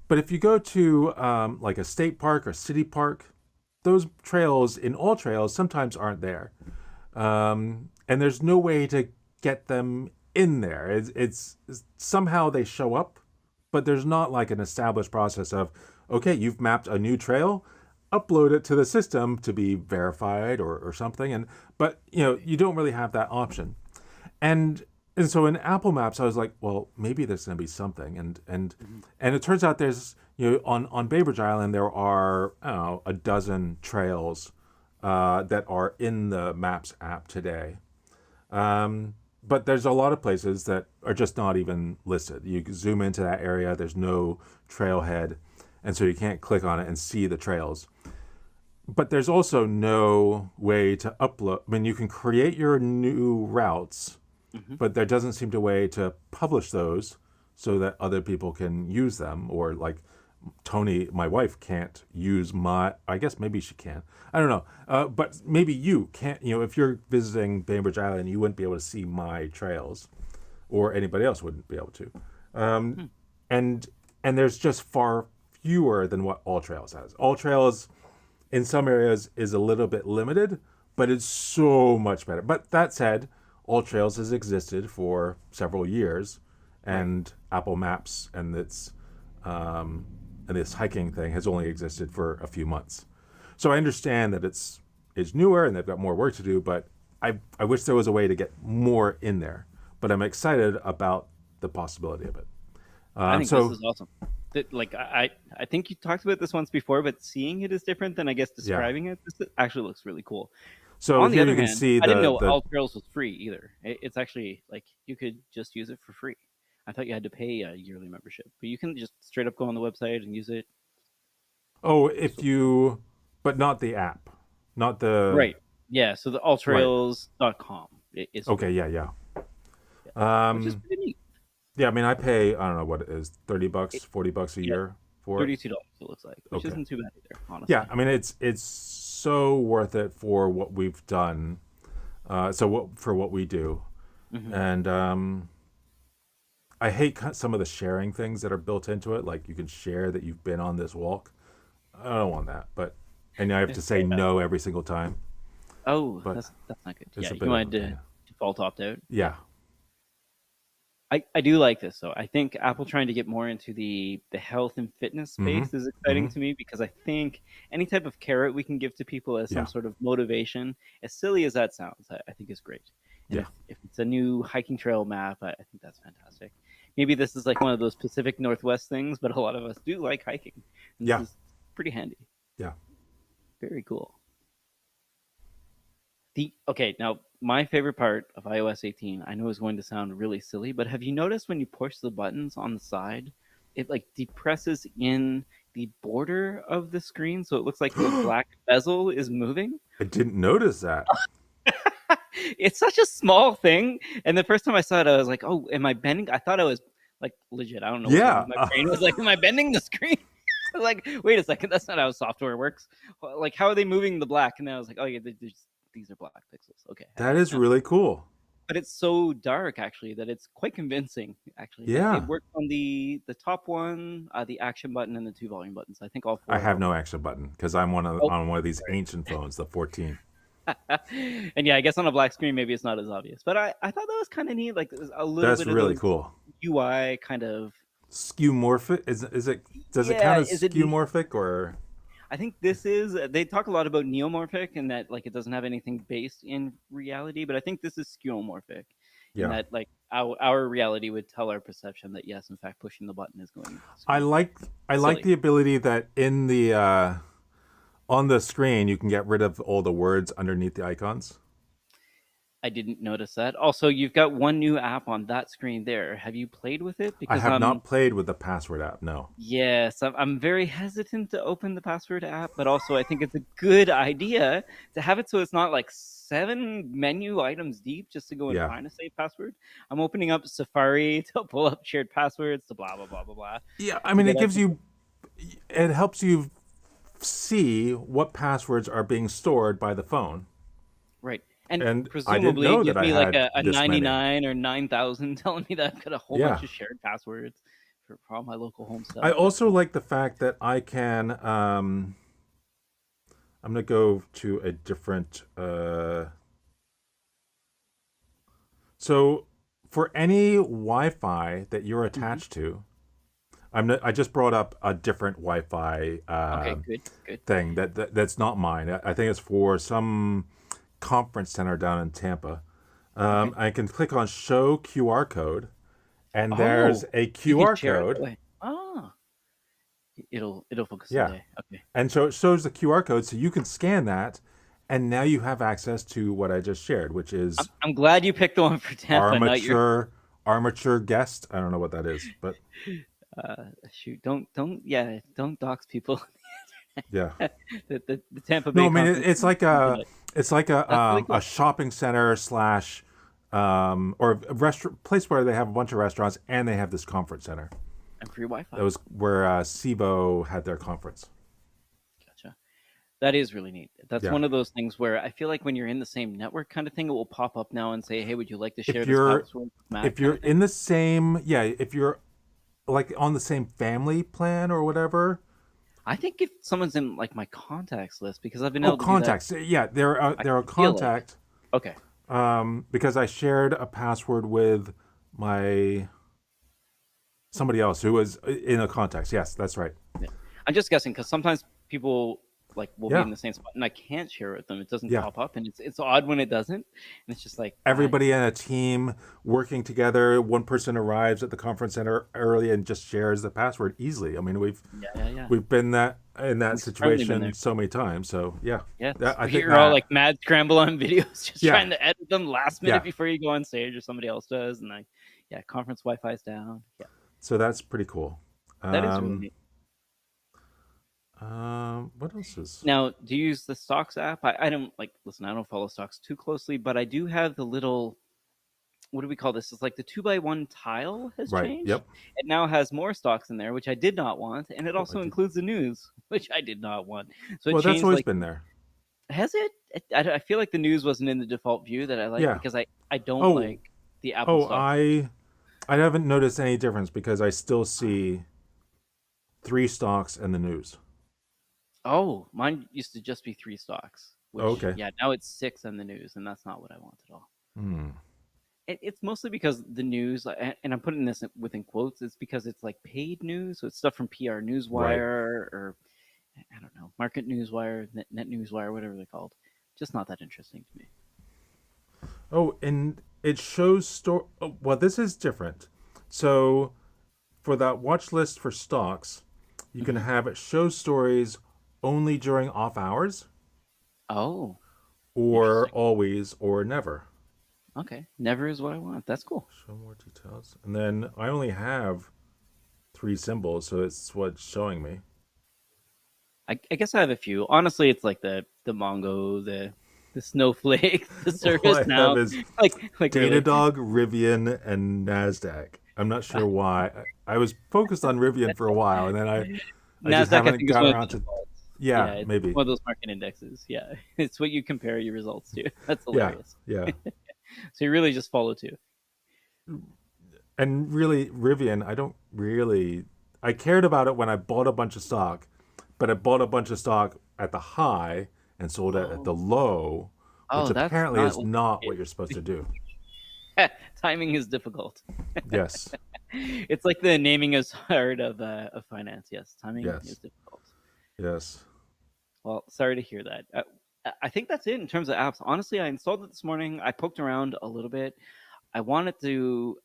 But if you go to like a state park or city park, those trails in all trails sometimes aren't there, and there's no way to get them in there. It's somehow they show up, but there's not like an established process of, okay, you've mapped a new trail, upload it to the system to be verified or something. And but you don't really have that option. And and so in Apple Maps, I was like, well, maybe there's going to be something. Mhm. And it turns out there's on Bainbridge Island there are, I don't know, a dozen trails that are in the Maps app today. But there's a lot of places that are just not even listed. You can zoom into that area, there's no trailhead, and so you can't click on it and see the trails. But there's also no way to upload. I mean, you can create your new routes, Mhm. but there doesn't seem to be a way to publish those so that other people can use them. Or like Tony, my wife, can't use my. I guess maybe she can. I don't know. But maybe you can't. If you're visiting Bainbridge Island, you wouldn't be able to see my trails, or anybody else wouldn't be able to. Um, Hmm. and and there's just far fewer than what All Trails has. All Trails in some areas is a little bit limited, but it's so much better. But that said, All Trails has existed for several years, Right. and Apple Maps um, and this hiking thing has only existed for a few months. So I understand that it's newer and they've got more work to do, but I wish there was a way to get more in there. But I'm excited about the possibility of it. I think this So is awesome. That like I think you talked about this once before, but seeing it is different than I guess yeah, describing it. This actually looks really cool. so On the here other you can hand, see I didn't know the All Trails was free either. It's actually like you could just use it for free. I thought you had to pay a yearly membership, but you can just straight up go on the website and use it. oh So if cool. you but not the app, not the Right. Yeah. So the right. alltrails.com is Okay, free. yeah, yeah. Yeah. Which is Um, pretty neat. yeah, I mean, I pay, I don't know what it is, 30 It, bucks, 40 bucks a yeah, year for it. $32 it looks like, which Okay. isn't too bad either, Yeah, honestly. I mean, it's so worth it for what we've done. For what we do. Hmm. And I hate some of the sharing things that are built into it. Like you can share that you've been on this walk. I don't want that. And I have to say Fair enough. no every single time. Oh, But that's not good. it's Yeah, a you bit of a wanted pain. to default opt out. Yeah. Yeah. I do like this though. I think Apple trying to get more into the health and fitness Mm-hmm. space is Mm-hmm. exciting to me because I think any type of carrot we can give to people as some Yeah. sort of motivation, as silly as that sounds, I think is great. And Yeah. if it's a new hiking trail map, I think that's fantastic. Maybe this is like one of those Pacific Northwest things, but a lot of us do like hiking, and this Yeah. is pretty handy. Yeah. Very cool. The okay, now my favorite part of iOS 18, I know is going to sound really silly, but have you noticed when you push the buttons on the side, it like depresses in the border of the screen so it looks like the I black bezel is moving? didn't notice that. It's such a small thing, and the first time I saw it I was like, "Oh, am I bending?" I thought I was like legit. I don't know what's wrong Yeah. with my brain. It was like, "Am I bending the screen?" Like, wait a second, that's not how software works. Like, how are they moving the black? And then I was like, "Oh yeah, these are black pixels." Okay, I That get it is now. really cool. But it's so dark actually that it's quite convincing. Actually, it Yeah. works on the top one, the action button, and the two volume buttons. I think all I four of have them. no action button because I'm Oh, on one of these ancient phones, the 14. and yeah, I guess on a black screen maybe it's not as obvious. But I thought that was kind of neat. Like there's a little That's bit of really those cool. UI kind of. Skeuomorphic is it? Does it Yeah, count as is it? skeuomorphic or? I think this is. They talk a lot about neomorphic and that like it doesn't have anything based in reality. But I think this is skeuomorphic, in Yeah, that like our reality would tell our perception that yes, in fact, pushing the button is going I screen like I like silly. the ability that in the on the screen you can get rid of all the words underneath the icons. I didn't notice that. Also, you've got one new app on that screen there. Have you played with it? I Because have not played with the password app. No, yes, I'm very hesitant to open the password app, but also I think it's a good idea to have it so it's not like seven menu items deep just to go and yeah, find a safe password. I'm opening up Safari to pull up shared passwords to blah blah blah blah blah yeah. I to mean, get access. it helps you see what passwords are being stored by the phone. Right. And And I didn't presumably know it that gives I me like had a this many. 99 or 9,000 telling me that I've got a whole Yeah. bunch of shared passwords for all my local home I stuff. That's also cool. like the fact that I can. I'm gonna go to a different. So for any Wi-Fi that you're Hmm. attached to, I just brought up a different Wi-Fi Okay, good, good. thing that's not mine. I think it's for some conference center down in Tampa. Okay. I can click on Show QR code, and there's Oh, a you can QR share it code. that way. Ah, it'll focus Yeah, today. Okay. and so it shows the QR code, so you can scan that, and now you have access to what I just shared, which I'm is I'm glad you picked the one for Tampa, not your armature guest. I don't know what that is, but shoot. Don't dox people. yeah. The Tampa No, Bay I mean conference. it's like That's really a cool. shopping center slash or a restaurant place where they have a bunch of restaurants and they have this conference center. And free That Wi-Fi. was where SIBO had their conference. Gotcha. That is really neat. That's Yeah. one of those things where I feel like when you're in the same network kind of thing, it will pop up now and say, "Hey, would you like to share If this you're password with Matt?" if kind you're of thing. in the same if you're like on the same family plan or whatever. I think if someone's in like my contacts list, because I've been Oh, able to do that, contacts. Yeah, I they're a feel like contact okay. because I shared a password with my somebody else who was in a contacts. Yes, that's right. Yeah. I'm just guessing because sometimes people like will be Yeah. in the same spot and I can't share it with them. It doesn't Yeah. pop up, and it's odd when it doesn't. And it's just like Everybody in a team working together. One person arrives at the conference center early and just shares the password easily. I mean, yeah, yeah, yeah. we've been that in that We've certainly been situation there. so many times. So yeah, Yes, I think you're all that like mad scramble on videos, just yeah, trying to edit them last minute yeah. before you go on stage or somebody else does, and like, yeah, conference Wi-Fi's down. Yeah, So that's pretty cool. that is really Um, neat. what else is Now, do you use the stocks app? I don't like listen. I don't follow stocks too closely, but I do have the little what do we call this? It's like the 2x1 tile has right? changed. Yep. It now has more stocks in there, which I did not want, and it Oh, I also did. includes the news, which I did not want. So it Well, that's changed always like been there. has it? I feel like the news wasn't in the default view that I like Yeah. because I don't Oh, like the Apple oh, stocks. I haven't noticed any difference because I still see three stocks in the news. Oh, mine used to just be three stocks, Oh, which okay. yeah, now it's six in the news, and that's not what I want at all. Hmm. It's mostly because the news, and I'm putting this within quotes, it's because it's like paid news, so it's stuff from PR Right. Newswire or I don't know, Market Newswire, Net Newswire, whatever they're called. Just not that interesting to me. Oh, and it shows store. Oh, well, this is different. So for that watch list for stocks, you can Hmm. have it show stories only during off hours, Oh, or interesting. always, or never. Okay, never is what I want. That's cool. Show more details. And then I only have three symbols, so it's what's showing me. I guess I have a few. Honestly, it's like the Mongo, the Snowflake, the All Service I have Now. is Like really. Datadog, Rivian, and Nasdaq. I'm not sure why. I was focused on Rivian for a while, and then I just Nasdaq, I haven't think, is got one of around the to. defaults. Yeah, Yeah, it's maybe. one of those market indexes. Yeah, it's what you compare your results to. That's Yeah, hilarious. yeah. So you really just follow two. And really, Rivian, I don't really. I cared about it when I bought a bunch of stock, but I bought a bunch of stock at the high and sold it at the Oh, low, which oh, that's apparently not is what not it what you're supposed to do. is. Timing is difficult. Yes, It's like the naming is hard of finance. Yes, timing is yes, difficult. yes. Well, sorry to hear that. I think that's it in terms of apps. Honestly, I installed it this morning. I poked around a little bit. I wanted to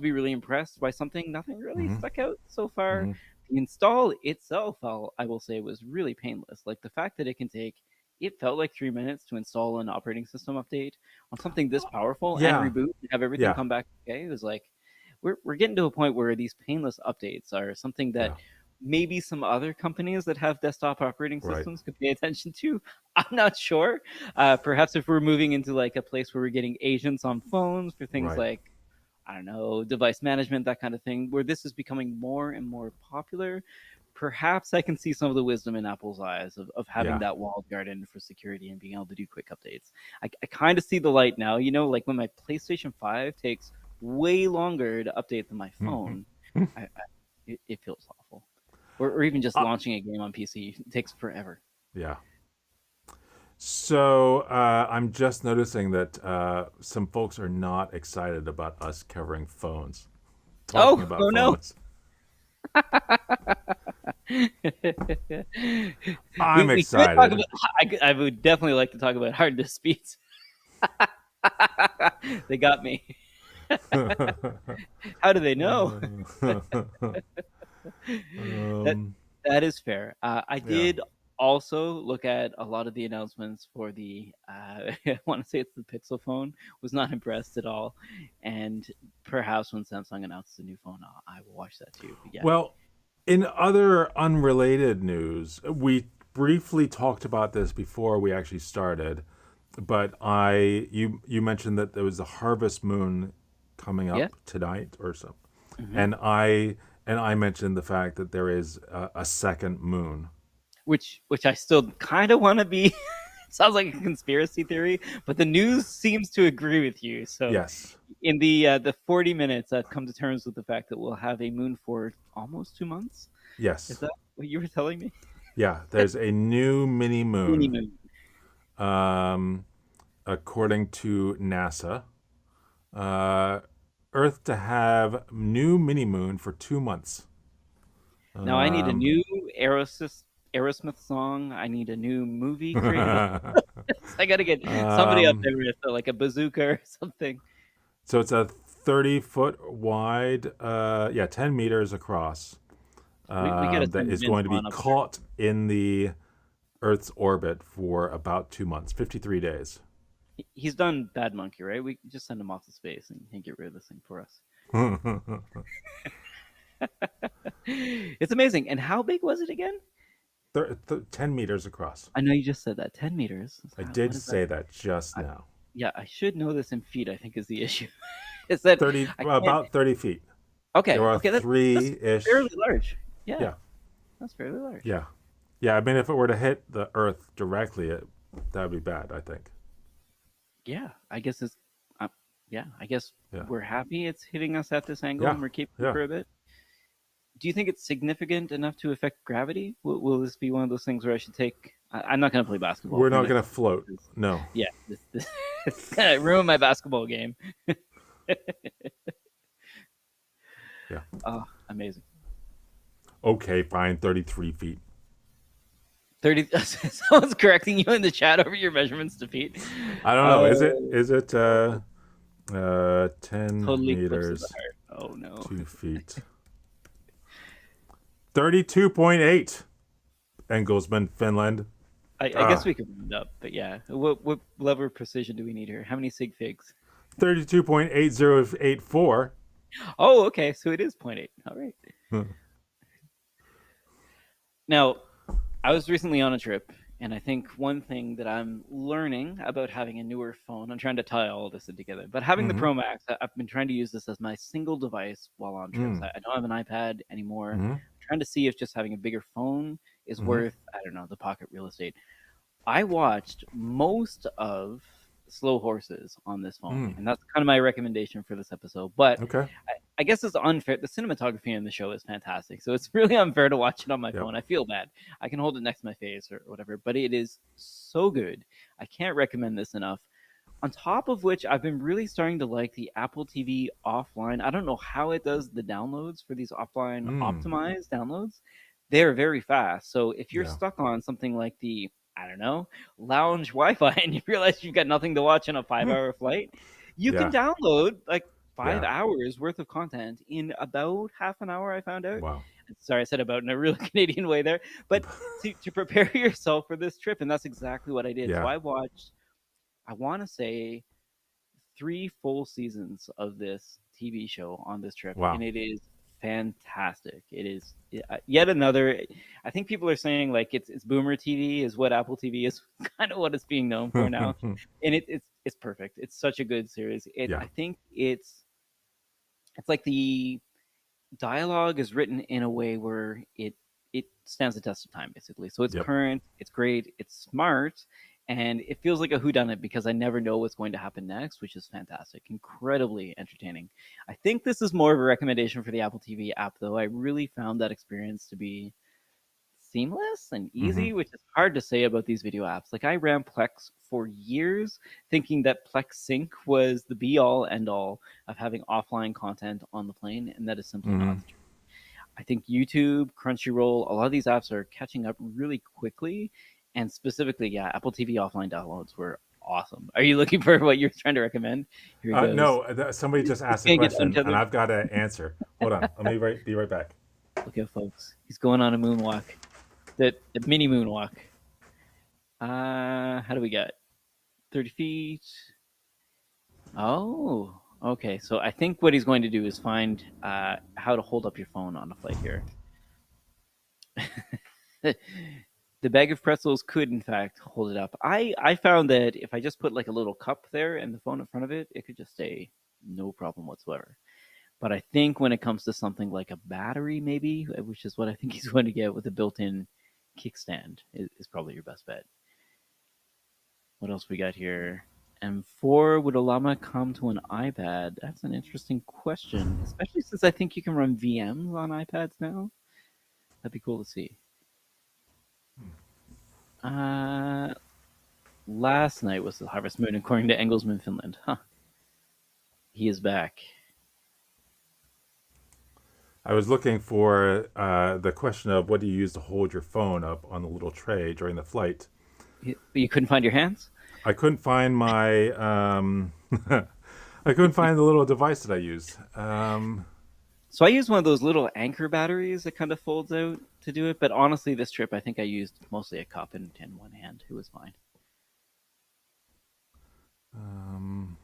be really impressed by something. Nothing really Hmm. stuck out so far. Hmm. The install itself, I will say, was really painless. Like the fact that it can take, it felt like 3 minutes to install an operating system update on something this powerful and Yeah, reboot and have everything yeah, come back okay. It was like we're getting to a point where these painless updates are something that yeah. maybe some other companies that have desktop operating Right, systems could pay attention to. I'm not sure. Perhaps if we're moving into like a place where we're getting agents on phones for things right. like I don't know, device management, that kind of thing, where this is becoming more and more popular. perhaps I can see some of the wisdom in Apple's eyes of having Yeah. that walled garden for security and being able to do quick updates. I kind of see the light now. You know, like when my PlayStation 5 takes way longer to update than my phone, it feels awful. Or even just Uh, launching a game on PC takes forever. yeah. So I'm just noticing that some folks are not excited about us covering phones, talking Oh, about oh no. phones. we I'm we could talk about. excited. I would definitely like to talk about hard disputes. They got me. How do they know? that um, that is fair. I yeah. did also look at a lot of the announcements for the. I want to say it's the Pixel phone. Was not impressed at all, and perhaps when Samsung announces a new phone, I will watch that too. But yeah, Well, in other unrelated news, we briefly talked about this before we actually started, but you mentioned that there was a harvest moon coming yeah. up tonight or so, Hmm. and I mentioned the fact that there is a second moon. Which I still kind of want to be. Sounds like a conspiracy theory, but the news seems to agree with you. So, Yes, in the 40 minutes, I've come to terms with the fact that we'll have a moon for almost 2 months. Is yes, that what you were telling me? yeah. There's a new mini Mini moon, moon. um, according to NASA. Uh, Earth to have new mini moon for 2 months. Now I need a Um, new Aerosmith song. I need a new movie created on this. I got to get somebody up um, there with like a bazooka or something. so it's a 30-foot wide, 10 meters across, We got to that send is Vince going to be Vaughn up there. caught in the Earth's orbit for about 2 months, 53 days. He's done Bad Monkey, right? We just send him off to space and he can get rid of this thing for us. It's amazing. And how big was it again? 10 meters across. I know you just said that. 10 meters. I What did is that? say that just I, now. yeah, I should know this in feet, I think is the issue. Is that 30, I can't. about 30 feet. There Okay, are okay, that's three fairly ish. large. Yeah, Yeah, that's fairly large. yeah. Yeah, I mean, if it were to hit the Earth directly, that would be bad, I think. Yeah, I guess it's. Uh, yeah, I guess Yeah, we're happy it's hitting us at this angle yeah, and we're keeping it yeah. for a bit. Do you think it's significant enough to affect gravity? Will this be one of those things where I should take? I'm not going to play basketball We're for the not next going to couple of float. weeks. No. Yeah, this it's gonna ruin my basketball game. Yeah. Oh, amazing. Okay, fine, 33 feet. 30. Someone's correcting you in the chat over your measurements to feet. I don't know. Oh, Is it 10 totally eclipses the meters, heart. Oh no. 2 feet? 32.8. Engelsman, Finland. I guess Ah, we could round up, but yeah. What level of precision do we need here? How many sig figs? 32.8084. Oh, okay. So it is point 0.8. All right. Now, I was recently on a trip, and I think one thing that I'm learning about having a newer phone, I'm trying to tie all of this in together, but having the Mm-hmm. Pro Max, I've been trying to use this as my single device while on trips. Mm-hmm. I don't have an iPad anymore. Mm-hmm. I'm trying to see if just having a bigger phone is Mm-hmm. worth, I don't know, the pocket real estate. I watched most of Slow Horses on this phone, Mm. and that's kind of my recommendation for this episode. But Okay. I guess it's unfair. The cinematography in the show is fantastic, so it's really unfair to watch it on my Yep. phone. I feel bad. I can hold it next to my face or whatever, but it is so good. I can't recommend this enough. On top of which, I've been really starting to like the Apple TV offline. I don't know how it does the downloads for these offline Mm. optimized downloads. They're very fast. So if you're Yeah. stuck on something like the, I don't know, lounge Wi-Fi and you realize you've got nothing to watch on a 5 hour flight, you can Yeah. download like five Yeah. hours worth of content in about half an hour. I found out. Wow. Sorry, I said about in a real Canadian way there, but to prepare yourself for this trip, and that's exactly what I did. So Yeah. I watched, I want to say, 3 full seasons of this TV show on this trip, and Wow. it is fantastic. It is yet another. I think people are saying like it's boomer TV is what Apple TV is, kind of what it's being known for now, and it's perfect. It's such a good series. Yeah. I think it's like the dialogue is written in a way where it it stands the test of time basically. So it's Yep. current, it's great, it's smart, and it feels like a whodunit because I never know what's going to happen next, which is fantastic, incredibly entertaining. I think this is more of a recommendation for the Apple TV app, though. I really found that experience to be seamless and Hmm. easy, which is hard to say about these video apps. Like I ran Plex for years, thinking that Plex Sync was the be all end all of having offline content on the plane, and that is simply not Hmm. the truth. I think YouTube, Crunchyroll, a lot of these apps are catching up really quickly, and specifically, yeah, Apple TV offline downloads were awesome. Are you looking for what you're trying to recommend? Here he goes. No, somebody just He's asked a gonna get question, and untethered. I've got to answer. Hold on, let me be right back. Look at folks. He's going on a moonwalk. The mini moonwalk. How do we get 30 feet? Oh, okay. So I think what he's going to do is find how to hold up your phone on a flight here. The bag of pretzels could, in fact, hold it up. I found that if I just put like a little cup there and the phone in front of it, it could just stay no problem whatsoever. But I think when it comes to something like a battery, maybe, which is what I think he's going to get with a built-in kickstand, is probably your best bet. What else we got here? M4, would a llama come to an iPad? That's an interesting question, especially since I think you can run VMs on iPads now. That'd be cool to see. Uh, Last night was the harvest moon, according to Engelsman, Finland. Huh. He is back. I was looking for the question of what do you use to hold your phone up on the little tray during the flight. You couldn't find your hands? I couldn't find my I couldn't find the little device that I use. So I used one of those little anchor batteries that kind of folds out to do it. But honestly, this trip, I think I used mostly a cup and one hand. It was fine. Um,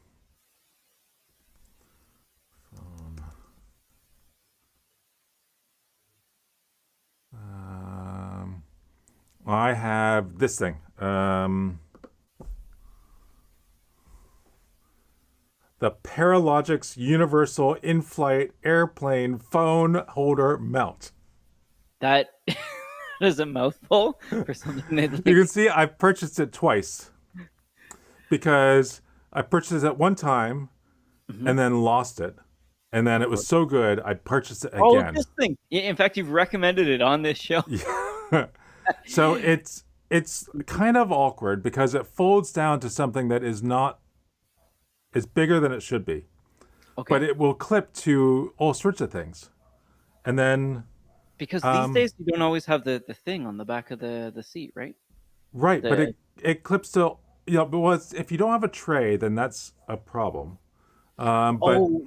phone. Um, I have this thing. The Paralogix Universal In-Flight Airplane Phone Holder Mount. That is a mouthful for something that You like. can see I purchased it twice because I purchased it at one time Mhm. and then lost it. And then Of it was course. so good, I purchased it Oh, again. this thing. In fact, you've recommended it on this show. Yeah. So it's kind of awkward because it folds down to something that is not is bigger than it should be. But Okay. it will clip to all sorts of things. And then Because these um days you don't always have the thing on the back of the seat, right? right, but The it clips to but if you don't have a tray, then that's a problem. But Oh,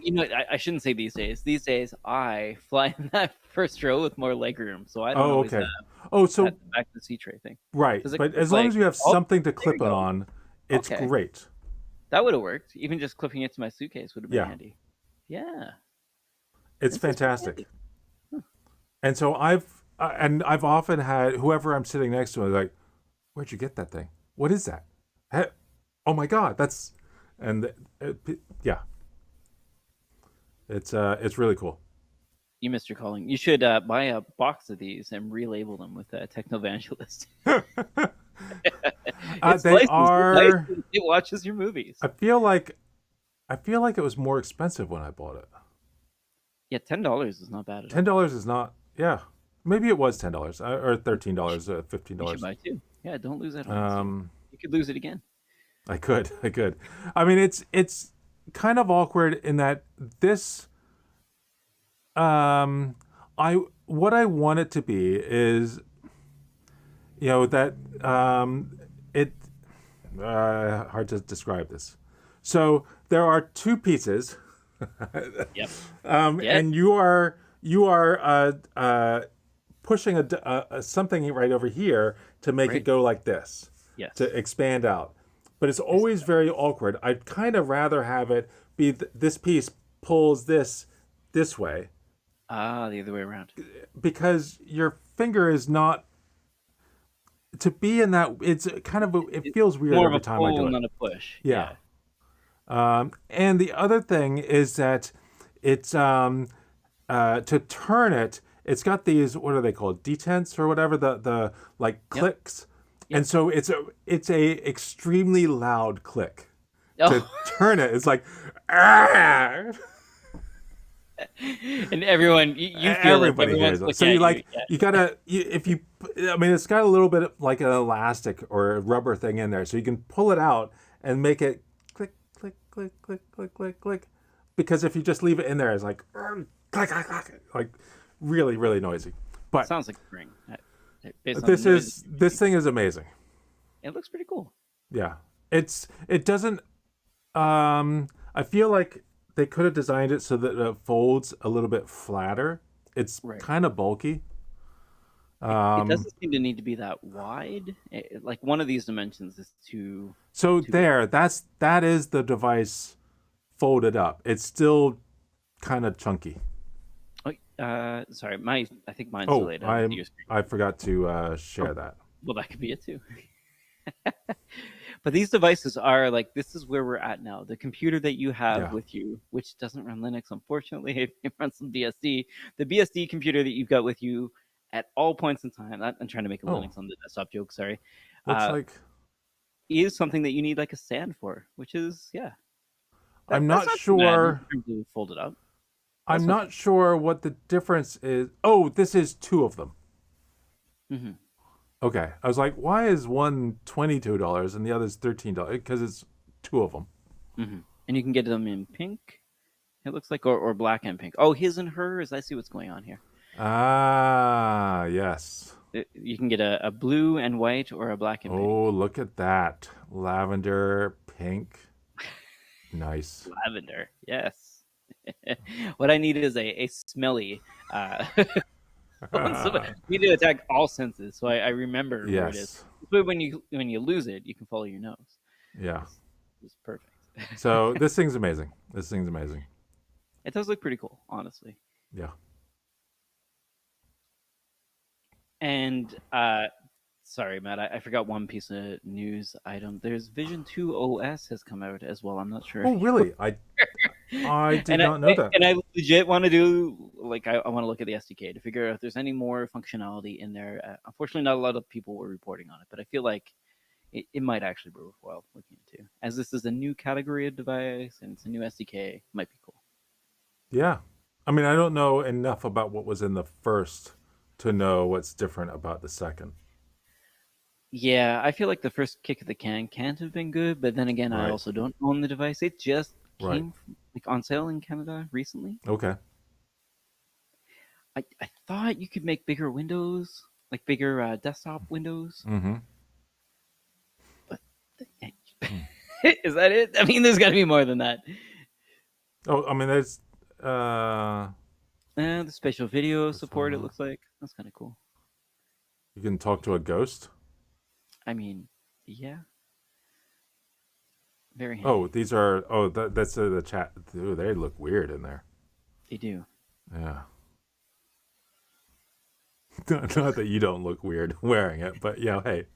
I shouldn't say these days. These days I fly in that first row with more leg room, so I don't oh, always okay. have Oh, that so back of the seat tray thing. right, Because it but goes as long like, as you have oh, something to there you clip it go. on, it's Okay, great. that would have worked. Even just clipping it to my suitcase would have been Yeah, handy. Yeah, it's this is pretty fantastic. handy. Huh. And so I've often had whoever I'm sitting next to is like, "Where'd you get that thing? What is that? Hey, oh my god, that's," and yeah, it's really cool. You missed your calling. You should buy a box of these and relabel them with Technovangelist. It's They licensed. It's are. licensed. It watches your movies. I feel like I feel like it was more expensive when I bought it. Yeah, $10 is not bad at all. $10 is not. Yeah, maybe it was $10 or $13, fifteen You should dollars. buy two. Yeah, don't lose out on this year. Um, You could lose it again. I could. I mean, it's kind of awkward in that this um I what I want it to be is that it hard to describe this. So there are two pieces, Yep. Yes. and you are pushing something right over here to make it Right. go like this to Yes. expand out. But it's I see always that. very awkward. I'd kind of rather have it be this piece pulls this way Ah, the other way around. because your finger is not to be in that. It's kind of it It's feels weird more of every a time I do pull, it. not a push. Yeah. Yeah. And the other thing is that it's to turn it. it's got these, what are they called, detents or whatever, the like Yep. clicks, and Yep. so it's a extremely loud click. To Oh, turn it, it's like, ah! and everyone, you feel it. Everybody Everyone's hears it. So looking you at you. like you gotta if you, I mean, it's got a little bit of like an elastic or a rubber thing in there, so you can pull it out and make it click click click click click click click. Because if you just leave it in there, it's like click click click, like really really noisy. But Sounds like spring, based on the noises. this thing is amazing. It looks pretty cool. Yeah, it doesn't. I feel like they could have designed it so that it folds a little bit flatter. It's Right. kind of bulky. It Um, doesn't seem to need to be that wide. Like one of these dimensions is so too big. that is the device folded up. It's still kind of chunky. Oh, sorry, I think mine's Oh, delayed with your screen. I forgot to Oh, share that. well, that could be it too. But these devices are like this is where we're at now. The computer that you have Yeah. with you, which doesn't run Linux, unfortunately, it runs some BSD. The BSD computer that you've got with you at all points in time. I'm trying to make a Oh, Linux on the desktop joke. Sorry, looks uh, like is something that you need like a stand for, which is yeah, I'm that's not not too bad in sure. terms of fold it up. I'm That's not okay. sure what the difference is. Oh, this is two of them. Hmm. Okay. I was like, why is one $22 and the other's $13? Because it's two of them. Hmm. And you can get them in pink. It looks like or black and pink. Oh, his and hers. I see what's going on here. Ah, yes. You can get a blue and white or a black and pink. Oh, look at that. Lavender, pink. Nice. Lavender, yes. What I need is a smelly uh, phone. So we need to attack all senses, so I remember where it is. Yes. But when you lose it, you can follow your nose. Yeah. It's perfect. So this thing's amazing. This thing's amazing. It does look pretty cool, honestly. Yeah. And sorry, Matt, I forgot one piece of news item. There's Vision 2 OS has come out as well. I'm not sure if Oh, really? I did and not know that. I legit want to do like I want to look at the SDK to figure out if there's any more functionality in there. Unfortunately, not a lot of people were reporting on it, but I feel like it might actually be worthwhile looking into. As this is a new category of device and it's a new SDK, might be cool. Yeah. I mean, I don't know enough about what was in the first to know what's different about the second. Yeah, I feel like the first kick of the can can't have been good, but then again, I Right. also don't own the device. It just Right. came like on sale in Canada recently. Okay. I thought you could make bigger windows, like bigger desktop windows, Mm-hmm. but Hmm. is that it? I mean, there's got to be more than that. Oh, I mean, there's uh, The spatial video support, it persona. looks like. That's kind of cool. You can talk to a ghost. I mean, yeah, very Oh, handy. these are. Oh, that's the chat. Ooh, they look weird in there. They do. Yeah. Not that you don't look weird wearing it, but yeah. Hey.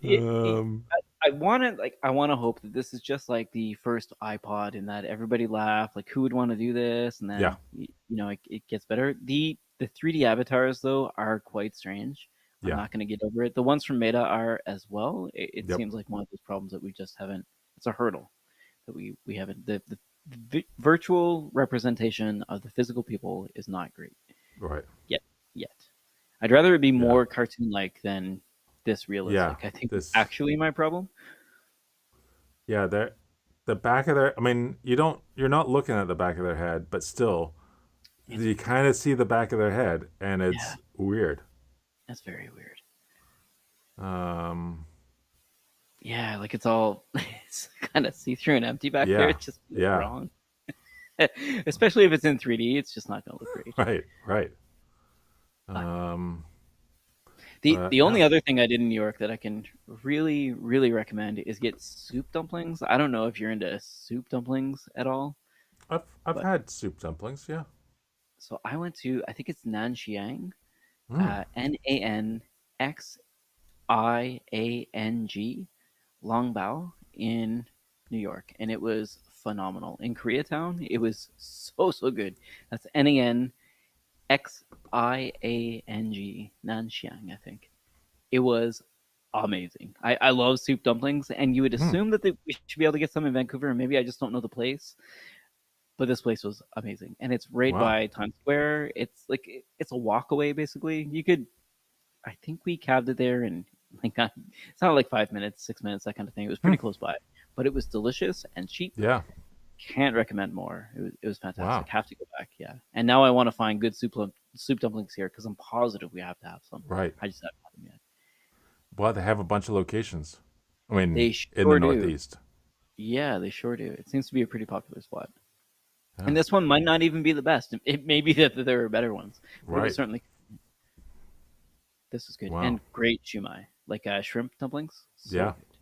It, Um. I want to I want to hope that this is just like the first iPod and that everybody laughed like who would want to do this and Yeah. then it gets better. The 3D avatars though are quite strange. I'm Yeah. not going to get over it. The ones from Meta are as well. It Yep. seems like one of those problems that we just haven't. It's a hurdle that we haven't. The virtual representation of the physical people is not great Right. yet. I'd rather it be Yeah. more cartoon like than this Yeah. realistic. I think it's This. actually my problem. Yeah. The back of their. I mean, you don't. You're not looking at the back of their head, but still, It's you kind of see the back of their head, and yeah, it's weird. that's very weird. Um. Yeah, like it's all it's kind of see through and empty back there. Yeah. It just feels Yeah. wrong, especially if it's in 3D. It's just not going to look great. Right. Right. But Um. the Yeah. only other thing I did in New York that I can really recommend is get soup dumplings. I don't know if you're into soup dumplings at all, I've but had soup dumplings. Yeah. so I went to I think it's Nanxiang, Mm. Nanxiang, Longbao in New York, and it was phenomenal. In Koreatown, it was so good. That's Nanxiang, Nanxiang, I think. It was amazing. I love soup dumplings, and you would Hmm. assume that we should be able to get some in Vancouver, and maybe I just don't know the place. But this place was amazing, and it's right Wow. by Times Square. It's like it's a walk away, basically. You could, I think we cabbed it there, and like it's not like 5 minutes, 6 minutes, that kind of thing. It was Hmm. pretty close by, but it was delicious and cheap. Yeah. Can't recommend more. It was fantastic. Wow. Have to go back. Yeah, and now I want to find good soup dumplings here because I'm positive we have to have some. Right. I just haven't had them yet. Well, they have a bunch of locations. I mean, They in the sure do. Northeast. Yeah, they sure do. It seems to be a pretty popular spot. Yeah. And this one might not even be the best. It may be that there are better ones, but it was Right. certainly this is good Wow. and great shumai, like shrimp dumplings. So Yeah. good,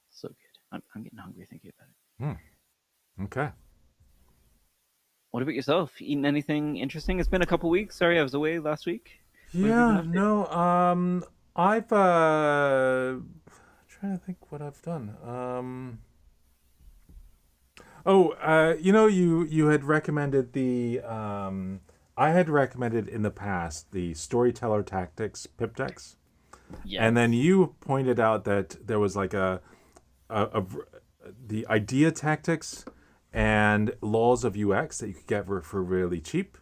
so good. I'm getting hungry thinking about it. Hmm. Okay. What about yourself? Eaten anything interesting? It's been a couple weeks. Sorry, I was away last week. What have you been Yeah. up to? No. I've trying to think what I've done. Oh, you had recommended the I had recommended in the past the Storyteller Tactics Pip Decks, and then Yes, you pointed out that there was like a the idea tactics and laws of UX that you could get for really cheap,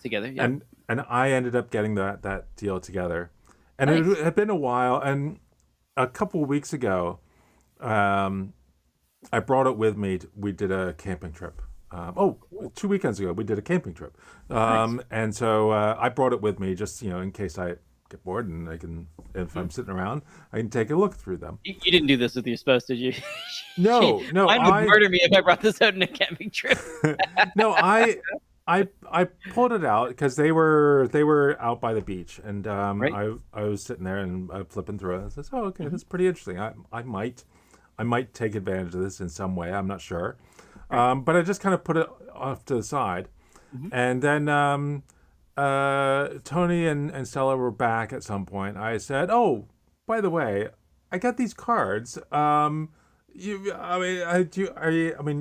together. Yep. and I ended up getting that deal together, and Nice. it had been a while, and a couple of weeks ago, um, I brought it with me. We did a camping trip. Cool. 2 weekends ago, we did a camping trip. Nice. And so I brought it with me just, in case I get bored and if Hmm. I'm sitting around, I can take a look through them. You didn't do this with your spouse, did you? No, no, Mine would murder me if I brought this out on a camping trip. no, I pulled it out because they were out by the beach, and Right. I was sitting there and flipping through it. I says, oh, okay, Hmm. that's pretty interesting. I might take advantage of this in some way. I'm not sure. Right. But I just kind of put it off to the side. Hmm. And then Tony and Stella were back at some point. I said, oh, by the way, I got these cards. I mean,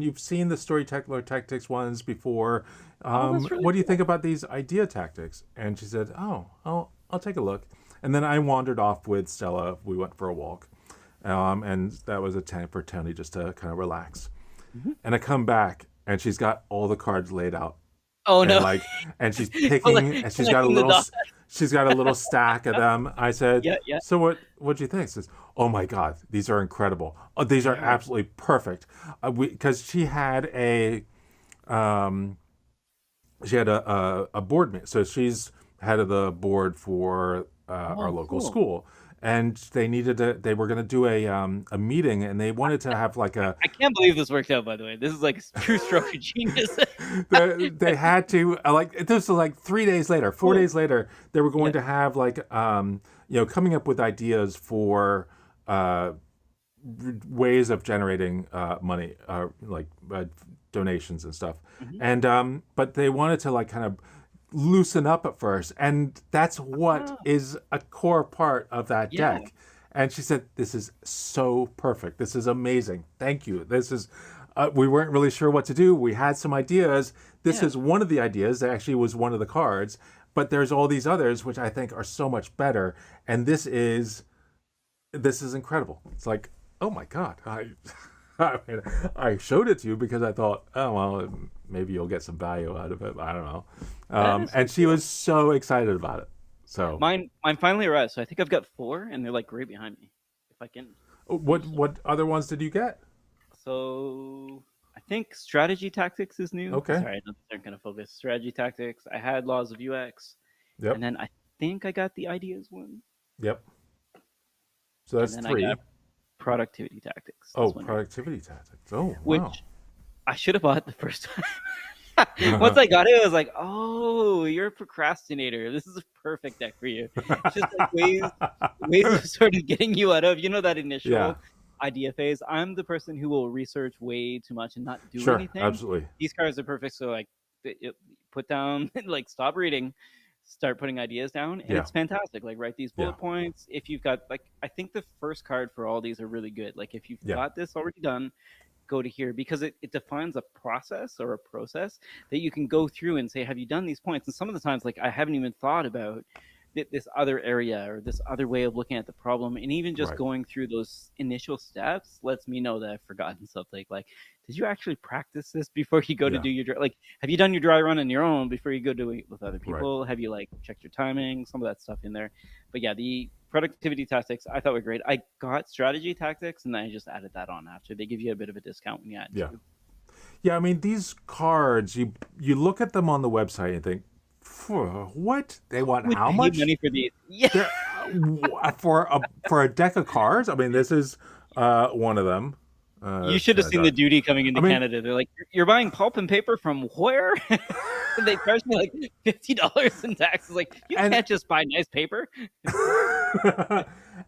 you've seen the Storyteller Tactics ones before. Oh, that's really What do you think cool. about these idea tactics? And she said, oh, I'll take a look. And then I wandered off with Stella. We went for a walk. And that was a time for Tony just to kind of relax. Hmm. And I come back, and she's got all the cards laid out, Oh and no. and she's picking, and Connecting the dots. she's got a little stack of them. I said, Yeah, yeah, so what'd you think? She says, oh my god, these are incredible. Oh, these are they are. absolutely perfect. Because um, she had a board meeting, so she's head of the board for our Oh, local cool. school, and they were going to do a meeting, and they wanted to have like a I can't believe this worked out. By the way, this is like a true stroke of genius. they had to like this was like 3 days later, four Cool. days later, they were going Yeah. to have like coming up with ideas for ways of generating money, donations and stuff, Hmm. and but they wanted to like kind of loosen up at first, and that's what Ah, is a core part of that yeah, deck. And she said, "This is so perfect. This is amazing. Thank you. This is." We weren't really sure what to do. We had some ideas. This yeah. is one of the ideas. That actually was one of the cards, but there's all these others which I think are so much better. And this is incredible. It's like, oh my god, I mean, I showed it to you because I thought, oh well, maybe you'll get some value out of it. I don't know. That is so And she cool. was so excited about it. So, Mine finally arrived. So I think I've got four, and they're like right behind me. If I can what reach them. what other ones did you get? So I think strategy tactics is new. Okay. Sorry, I know these aren't going to focus. Strategy tactics. I had laws of UX, and Yep. then I think I got the ideas one, Yep. So and that's then I got three. productivity tactics Oh, this one, right? productivity tactics. Oh, wow. Which I should have bought the first time. Once I got it, I was like, "Oh, you're a procrastinator. This is a perfect deck for you." It's just like ways of sort of getting you out of that Yeah. initial idea phase. I'm the person who will research way too much and not do Sure. anything. Absolutely. These cards are perfect. So like, put down, like, stop reading, start putting ideas down, and Yeah. it's fantastic. Like, write these Yeah. bullet points. If you've got, like, I think the first card for all these are really good. Like, if you've Yeah. got this already done, go to here, because it defines a process or a process that you can go through and say, have you done these points? And some of the times, like, I haven't even thought about this other area or this other way of looking at the problem, and even just Right. going through those initial steps lets me know that I've forgotten something. Like, did you actually practice this before you go to Yeah. do your like? Have you done your dry run on your own before you go do it with other Right. people? Have you like checked your timing? Some of that stuff in there. But yeah, the productivity tactics I thought were great. I got strategy tactics, and then I just added that on after. They give you a bit of a discount when you add Yeah. two. Yeah. I mean, these cards, you look at them on the website and think, what they want? Would How pay much? money for these? Yeah. They're for a deck of cards. I mean, this is one of them. You should have seen the duty coming I into mean, Canada. They're like, "You're buying pulp and paper from where?" And they charge me like $50 in taxes. Like, you and can't just buy nice paper.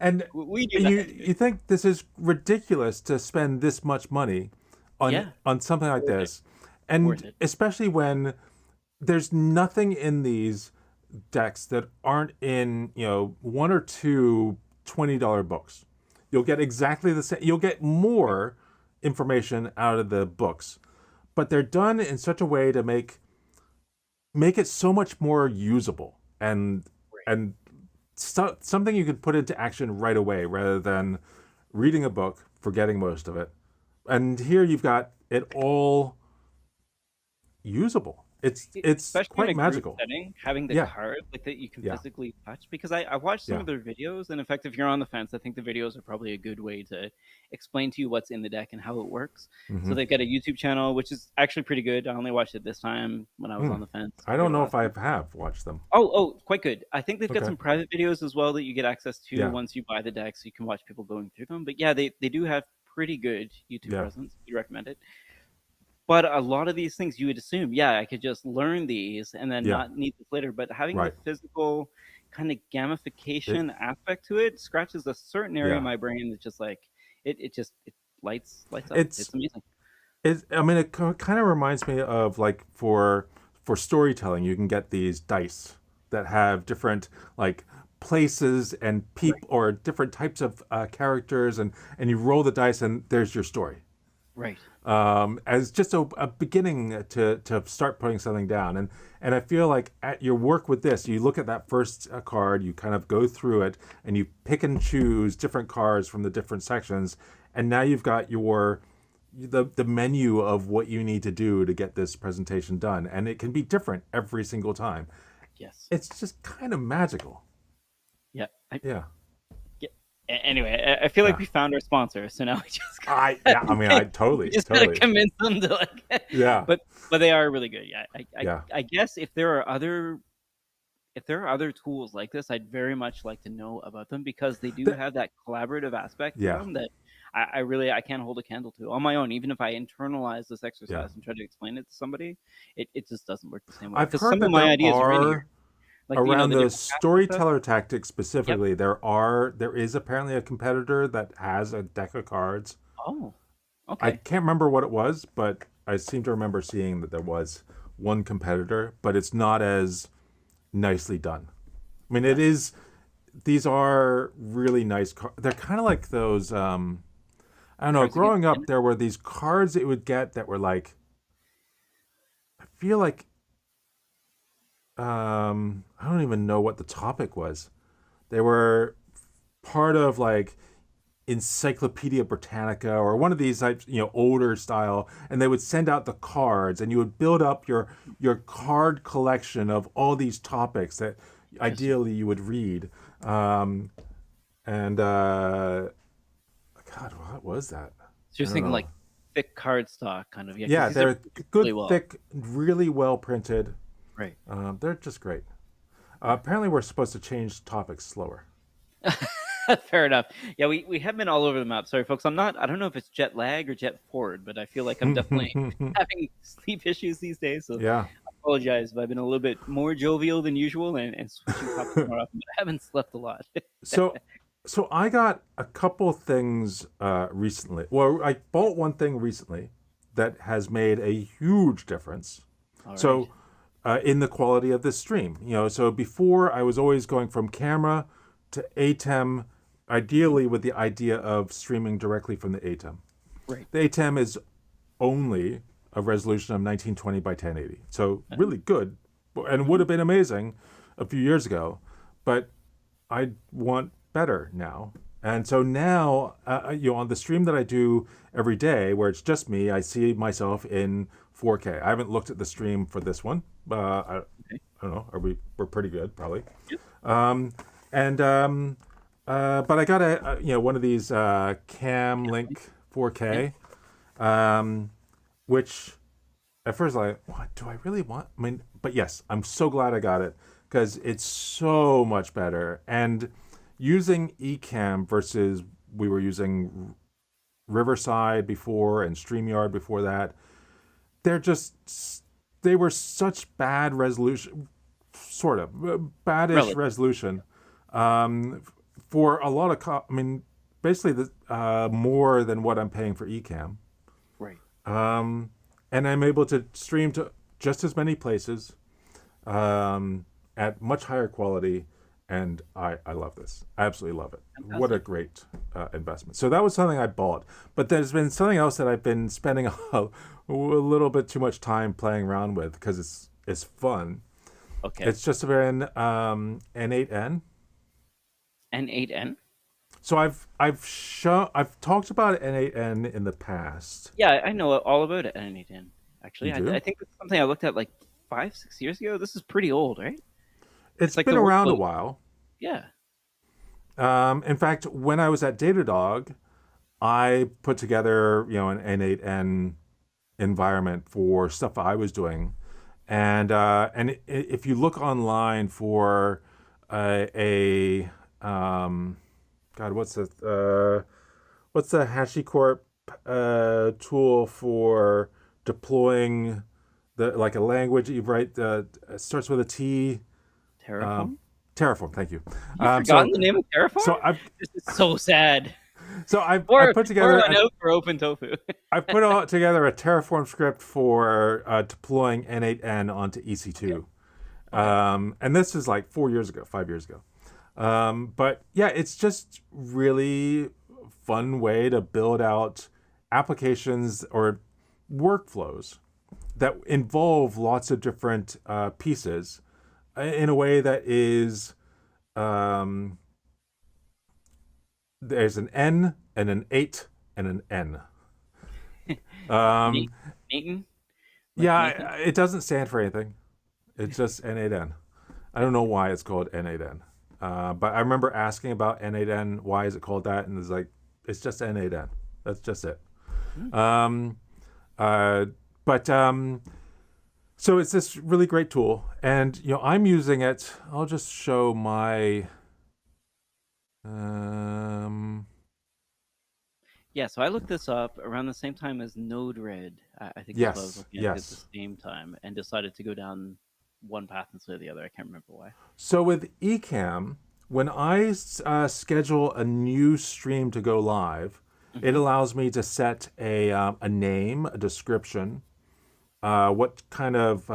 and We do you that. you think this is ridiculous to spend this much money Yeah, on something like worth it. this, and Worth it. especially when there's nothing in these decks that aren't in one or two $20 books. You'll get exactly the same. You'll get more information out of the books, but they're done in such a way to make it so much more usable and something you could put into action right away rather than reading a book, forgetting most of it. And here you've got it all usable. It's Especially in quite a group magical. setting, having the Yeah, card like that you can yeah, physically touch. Because I watched some yeah. of their videos, and in fact, if you're on the fence, I think the videos are probably a good way to explain to you what's in the deck and how it works. So Hmm. they've got a YouTube channel, which is actually pretty good. I only watched it this time when I was on the fence I compared don't to know if last I time. have watched them. Oh, quite good. I think they've got Okay. some private videos as well that you get access to Yeah, once you buy the deck, so you can watch people going through them. But yeah, they do have pretty good YouTube yeah. presence. We recommend it. But a lot of these things you would assume, yeah, I could just learn these and then Yeah, not need this later. But having the right. physical kind of It, gamification aspect to it scratches a certain area of yeah. my brain that's just like it lights up. It's It's amazing. I mean, it kind of reminds me of like for storytelling, you can get these dice that have different like places and Right. people or different types of characters, and you roll the dice, and there's your story. Right. As just a beginning to start putting something down. And I feel like at your work with this, you look at that first card, you kind of go through it, and you pick and choose different cards from the different sections, and now you've got the menu of what you need to do to get this presentation done, and it can be different every single time. Yes. It's just kind of magical. Yeah. Yeah, Yeah. Anyway, I feel like yeah. we found our sponsor, so now we just I mean, I we totally, just gotta totally. convince them to like. Yeah, But they are really good. Yeah, yeah, I guess if there are other tools like this, I'd very much like to know about them, because they do The- have that collaborative aspect to yeah, them that I really I can't hold a candle to on my own. Even if I internalize this yeah. exercise and try to explain it to somebody, it just doesn't work the same way. I've Because heard some of that my there ideas are in here, are like around the the different paths and stuff. storyteller tactics Yep. specifically. There is apparently a competitor that has a deck of cards. Oh, I okay. can't remember what it was, but I seem to remember seeing that there was one competitor, but it's not as nicely done. I mean, it Yeah. is. These are really nice cards. They're kind of like those. I don't know. Cards Against Growing up, Humanity. there were these cards that you would get that were like. I feel like I don't even know what the topic was. They were part of like Encyclopedia Britannica or one of these types, older style, and they would send out the cards, and you would build up your card collection of all these topics that Interesting. ideally you would read. And God, what was that? So you're I don't thinking know. like thick cardstock kind of, yeah, because Yeah, these are they're printed really good, well. thick, really well printed. Right. They're just great. Apparently, we're supposed to change topics slower. Fair enough. Yeah, we have been all over the map. Sorry, folks. I don't know if it's jet lag or jet forward, but I feel like I'm definitely having sleep issues these days. So Yeah. I apologize if I've been a little bit more jovial than usual and switching topics more often, but I haven't slept a lot. So, so I got a couple things recently. Well, I bought one thing recently that has made a huge difference. All right. So, in the quality of this stream, so before I was always going from camera to ATEM, ideally with the idea of streaming directly from the ATEM. Right. The 810 is only a resolution of 1920 by 1080. So really good, and would Mm-hmm. have been amazing a few years ago, but I want better now. And so now, on the stream that I do every day, where it's just me, I see myself in 4K. I haven't looked at the stream for this one. Okay. I don't know. We're pretty good, probably. Yep. Um, and but I got one of these Cam Link Yeah. 4K, which at first like, what do I really want? I mean, but yes, I'm so glad I got it because it's so much better. And using Ecamm versus we were using Riverside before and StreamYard before that, they're just they were such bad resolution, sort of badish Relative. resolution, for a lot of I mean, basically more than what I'm paying for Ecamm. Right. And I'm able to stream to just as many places, at much higher quality, and I love this. I absolutely love it. What a Fantastic. great investment. So that was something I bought, but there's been something else that I've been spending a little bit too much time playing around with because it's fun. Okay. It's just been N8N. N8N. So I've talked about N8N in the past. Yeah, I know all about it. N8N. Actually, You I do? think it's something I looked at like 5, 6 years ago. This is pretty old, right? It's It's like been the around a workflow. while. Yeah. In fact, when I was at Datadog, I put together, an N8N environment for stuff I was doing, and if you look online for a God, what's the HashiCorp tool for deploying the like a language that you write starts with a T. Um, Terraform. Terraform, thank you. You've So forgotten the name of Terraform? so I've This is so sad. so I've I Pour put pour together one out for Open Tofu. I put all together a Terraform script for deploying N8N onto Okay. EC2. Okay. And this is like 4 years ago, 5 years ago. But yeah, it's just really fun way to build out applications or workflows that involve lots of different pieces in a way that is um, there's an N and an 8 and an N. Um, Nate, Nathan, like Nathan. yeah, it doesn't stand for anything. It's just N8N. I don't know why it's called N8N. But I remember asking about N8N, why is it called that? And it's like, it's just N8N. That's just it. Hmm. Um, uh, but so it's this really great tool, and I'm using it. I'll just show my. Um, Yeah, so I looked this up around the same time as Node-RED. I think is what I was yes, looking at the yes. same time, and decided to go down one path instead of the other. I can't remember why. So with Ecamm, when I schedule a new stream to go live, it Hmm. allows me to set a name, a description, what kind of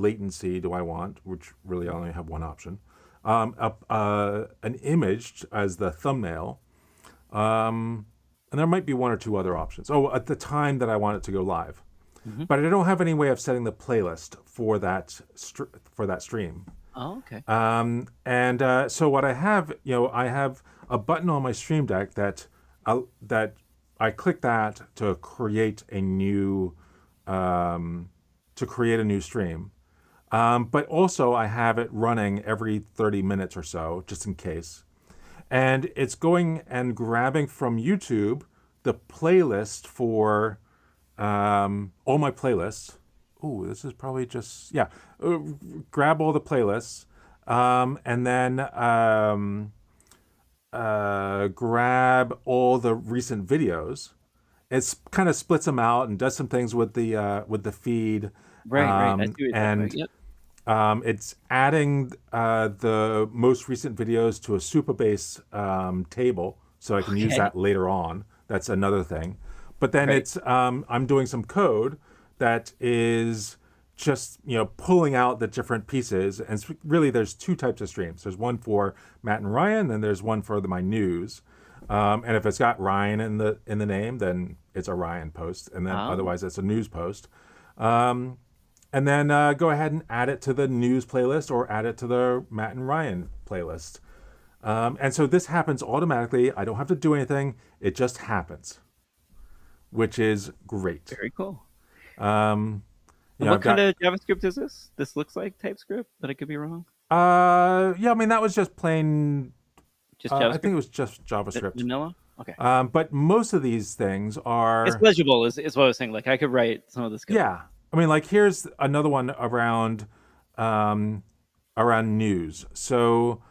latency do I want, which really I only have one option, an image as the thumbnail, and there might be one or two other options. Oh, at the time that I want it to go live. Hmm. But I don't have any way of setting the playlist for for that stream. Oh, okay. And so what I have, I have a button on my Stream Deck that I click that to create a new stream. But also I have it running every 30 minutes or so, just in case. And it's going and grabbing from YouTube the playlist for all my playlists. Ooh, this is probably just yeah. Grab all the playlists, and then grab all the recent videos. It kind of splits them out and does some things with the feed, Right, right. I see what you're talking about. and Yep. it's adding the most recent videos to a Supabase table, so I can use Okay. that later on. That's another thing. But then Right. it's I'm doing some code that is just pulling out the different pieces. And really, there's two types of streams. There's one for Matt and Ryan, and there's one for my news. And if it's got Ryan in the name, then it's a Ryan post, and then Oh, otherwise it's a news post. Um, and then go ahead and add it to the news playlist or add it to the Matt and Ryan playlist. And so this happens automatically. I don't have to do anything. It just happens, which is great. very cool. Um, And I've what kind got of JavaScript is this? This looks like TypeScript, but I could be wrong. yeah. I mean that was just plain. Just I think JavaScript? it was just JavaScript. Vanilla? Okay. But most of these things It's are legible is what I was saying. Like I could write some of this code. yeah. I mean, like here's another one um, around news. So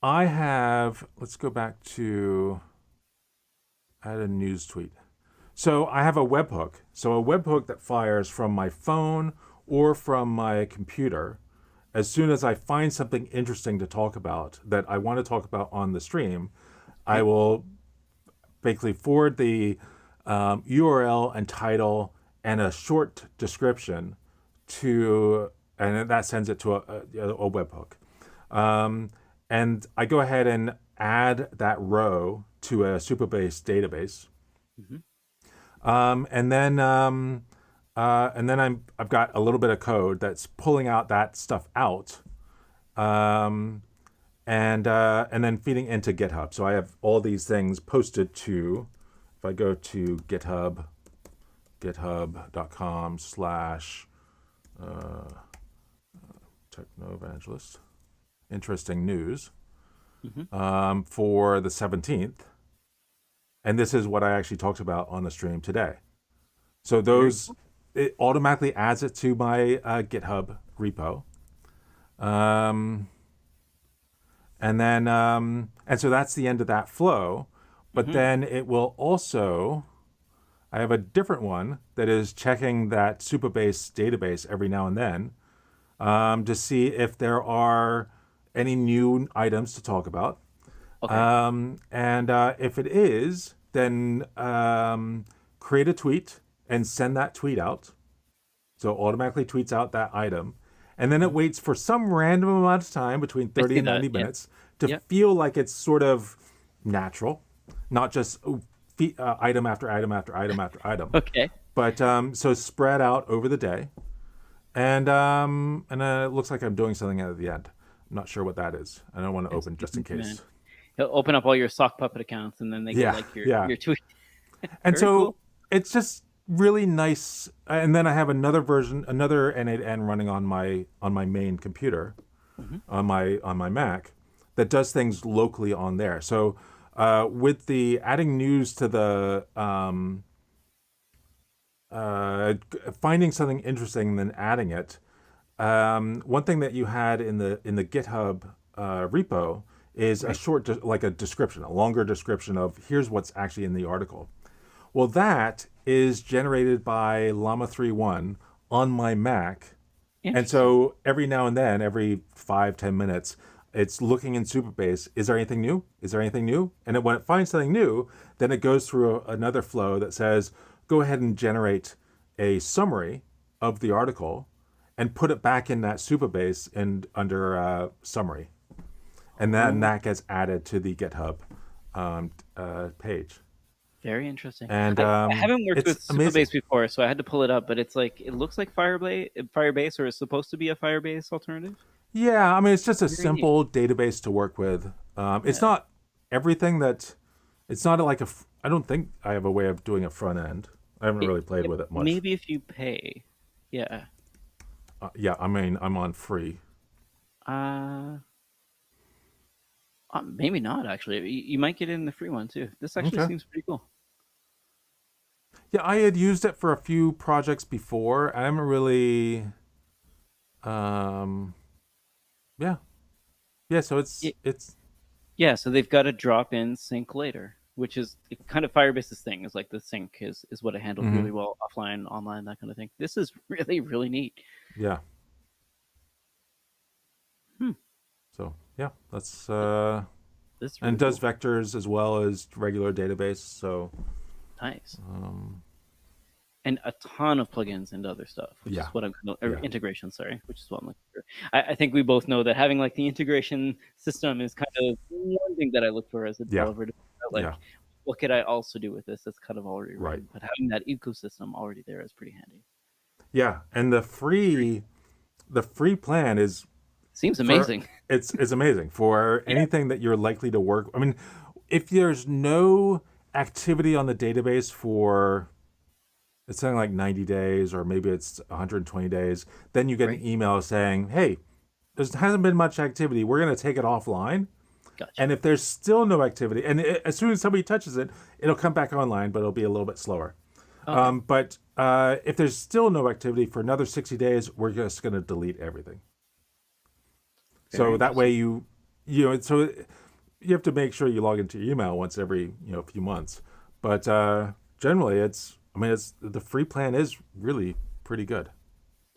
I have. Let's go back to add a news tweet. So I have a webhook. So a webhook that fires from my phone or from my computer. As soon as I find something interesting to talk about that I want to talk about on the stream, I Okay. will basically forward the URL and title and a short description to, and that sends it to a webhook. Um, and I go ahead and add that row to a Supabase database. Hmm. And then I've got a little bit of code that's pulling out that stuff out, um, and then feeding into GitHub. So I have all these things posted to. If I go to GitHub, github.com/technoevangelist, interesting news Hmm. for the 17th, and this is what I actually talked about on the stream today. So Very those cool. it automatically adds it to my GitHub repo. Um, and so that's the end of that flow. But Hmm. then it will also, I have a different one that is checking that Supabase database every now and then to see if there are any new items to talk about. Okay. And if it is, then create a tweet and send that tweet out. So it automatically tweets out that item. And then it Mhm. waits for some random amount of time between I 30 see and that. 90 Yeah. minutes to Yeah. feel like it's sort of natural, not just item after item after item after item, Okay. but so spread out over the day. And it looks like I'm doing something at the end. I'm not sure what that is. I don't want to open just in Executing command. case. He'll open up all your sock puppet accounts, and then they get Yeah, like yeah. your tweet. And Very so cool. it's just really nice. And then I have another version, another N8N running on my main computer, Hmm. on my Mac, that does things locally on there. So with the adding news to the finding something interesting and then adding it. One thing that you had in the GitHub repo is a Right. short, like a description, a longer description of here's what's actually in the article. Well, that is generated by Llama 3.1 on my Mac. And Interesting. so every now and then, every 5-10 minutes, it's looking in Supabase. Is there anything new? Is there anything new? And then when it finds something new, then it goes through another flow that says, go ahead and generate a summary of the article and put it back in that Supabase and under summary. And then Oh, that gets added to the GitHub page. very interesting. And I haven't worked it's with amazing. Supabase before, so I had to pull it up. But it's like it looks like Firebase, or is supposed to be a Firebase alternative. Yeah, I mean, it's just a Very neat. simple database to work with. It's Yeah. not everything that, it's not like I don't think I have a way of doing a front end. I haven't really played with it much. Maybe if you pay. Yeah. Yeah, I mean, I'm on free. Uh, maybe not actually. You might get it in the free one too. This actually Okay. seems pretty cool. Yeah, I had used it for a few projects before. I haven't really, um, yeah. Yeah, so Yeah, it's, yeah. So they've got a drop-in sync later, which is kind of Firebase's thing. Is like the sync is what it handles mm-hmm. really well, offline, online, that kind of thing. This is really neat. Yeah. Hmm. So, yeah, that's, This is and really does cool. vectors as well as regular database. So, Nice. um, And a ton of plugins and other stuff, which is yeah, what I'm or yeah. integration, sorry, which is what I'm looking for. I think we both know that having like the integration system is kind of one thing that I look for as a Yeah. developer. Yeah, like, what could I also do with this that's kind of already right. written? But having that ecosystem already there is pretty handy. Yeah, and the free plan is Seems for amazing. it's amazing for Yeah, anything that you're likely to work. I mean, if there's no activity on the database for it's something like 90 days or maybe it's 120 days, then you get an right. email saying, "Hey, there hasn't been much activity. We're going to take it offline." Gotcha. And if there's still no activity, and as soon as somebody touches it, it'll come back online, but it'll be a little bit slower. Okay. But if there's still no activity for another 60 days, we're just going to delete everything. Very So that way interesting. so you have to make sure you log into your email once every few months. But generally, it's the free plan is really pretty good.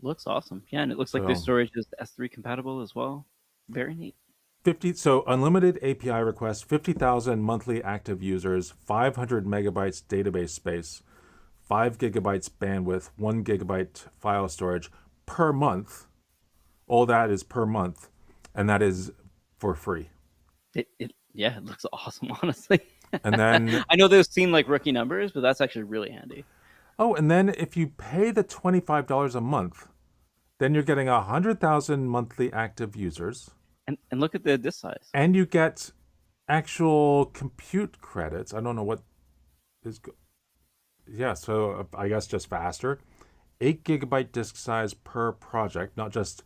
Looks awesome. Yeah, and it looks like their So storage is S3 compatible as well. Very neat. 50 so unlimited API requests, 50,000 monthly active users, 500 megabytes database space, 5 gigabytes bandwidth, 1 gigabyte file storage per month. All that is per month, and that is for free. Yeah, it looks awesome, honestly. And then I know those seem like rookie numbers, but that's actually really handy. if you pay the $25 a month, then you're getting 100,000 monthly active users, And look at the disk size. and you get actual compute credits. I don't know what is. Yeah, so I guess just faster. 8 gigabyte disk size per project, not just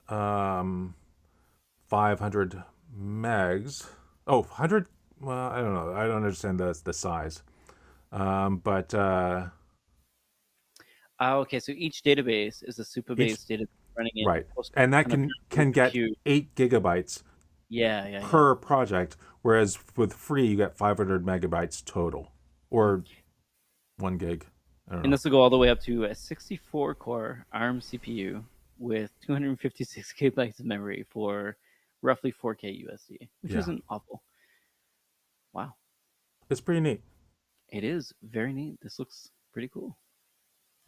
um, 500 megs. Oh, 100. Well, I don't know. I don't understand the size. But Okay, so each database is a each Supabase database running in right, Postgres, and that and apparently can get compute. 8 gigabytes Yeah, yeah, yeah. per project, whereas with free you get 500 megabytes total, or 1 gig. I don't And know. this will go all the way up to a 64 core ARM CPU with 256 gigabytes of memory for roughly 4K USD, which Yeah, isn't awful. Wow. it's pretty neat. It is very neat. This looks pretty cool.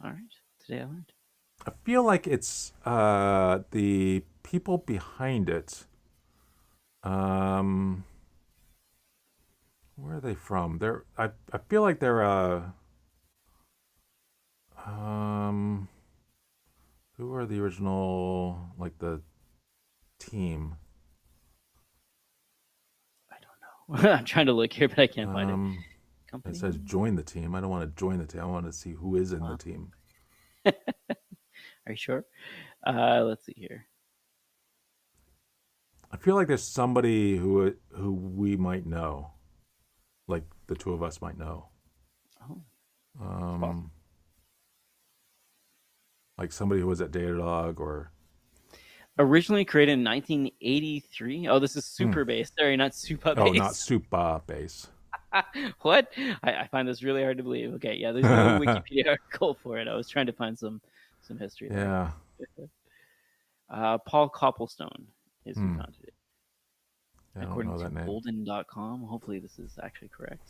All right. Today I learned. I feel like it's the people behind it. Um, where are they from? I feel like they're um who are the original, like, the team? I don't know. I'm trying to look here, but I can't find it. Um, it Company? says join the team. I don't want to join the team. I want to see who is in the Wow. team. Are you sure? Let's see here. I feel like there's somebody who we might know, like the two of us might know. Oh, it's possible. Um, like somebody who was at Datadog or Originally created in 1983. Oh, this is hmm. Superbase. Sorry, not Oh, not Supabase. Supabase. What? I find this really hard to believe. Okay, yeah, there's no Wikipedia article for it. I was trying to find some history there. Yeah. Paul Copplestone is who Hmm. founded it, I don't according know to that name. golden.com. Hopefully this is actually correct.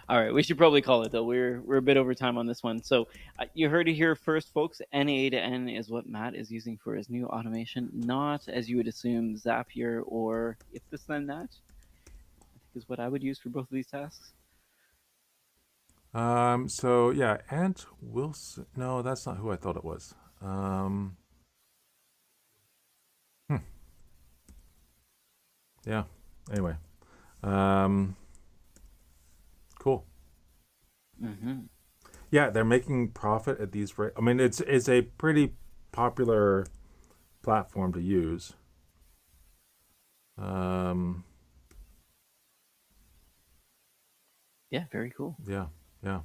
All right, we should probably call it though. We're a bit over time on this one. So you heard it here first, folks. NA to N is what Matt is using for his new automation, not as you would assume Zapier or if this then that. I think is what I would use for both of these tasks. So yeah, Ant Wilson. No, that's not who I thought it was. Hmm. Yeah. Anyway. Um, cool. Mm-hmm. Yeah, they're making profit at these rates. I mean, it's a pretty popular platform to use. Um, Yeah, very cool. yeah, yeah.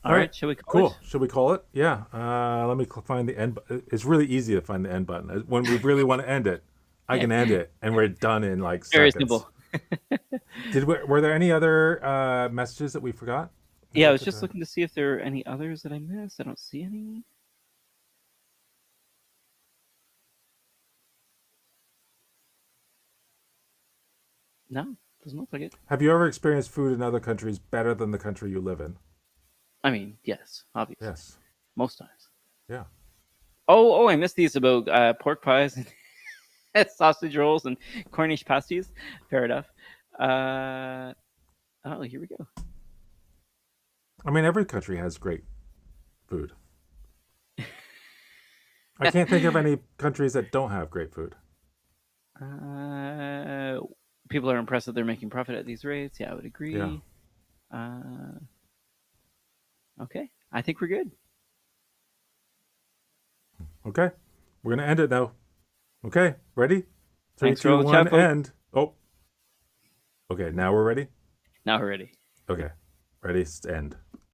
All All right, right, shall we call cool. it? Should we call it? Yeah. Let me find the end. It's really easy to find the end button. When we really want to end it, I Yeah, can end it, and we're done in like very seconds. simple. Were there any other messages that we forgot? Yeah, I That was could, just looking to see if there are any others that I missed. I don't see any. No, doesn't look like it. have you ever experienced food in other countries better than the country you live in? I mean, yes, obviously, Yes. most times. Yeah. Oh, I missed these about pork pies. Sausage rolls and Cornish pasties. Fair enough. Oh, here we go. I mean, every country has great food. I can't think of any countries that don't have great food. uh, People are impressed that they're making profit at these rates. Yeah, I would Yeah. agree. Uh, okay, I think we're good. Okay. We're going to end it now. Okay. Ready? Three, Thanks for two, all the chat, one, folks. end. Oh, okay. Now we're ready? Now we're ready. Okay. Ready? End.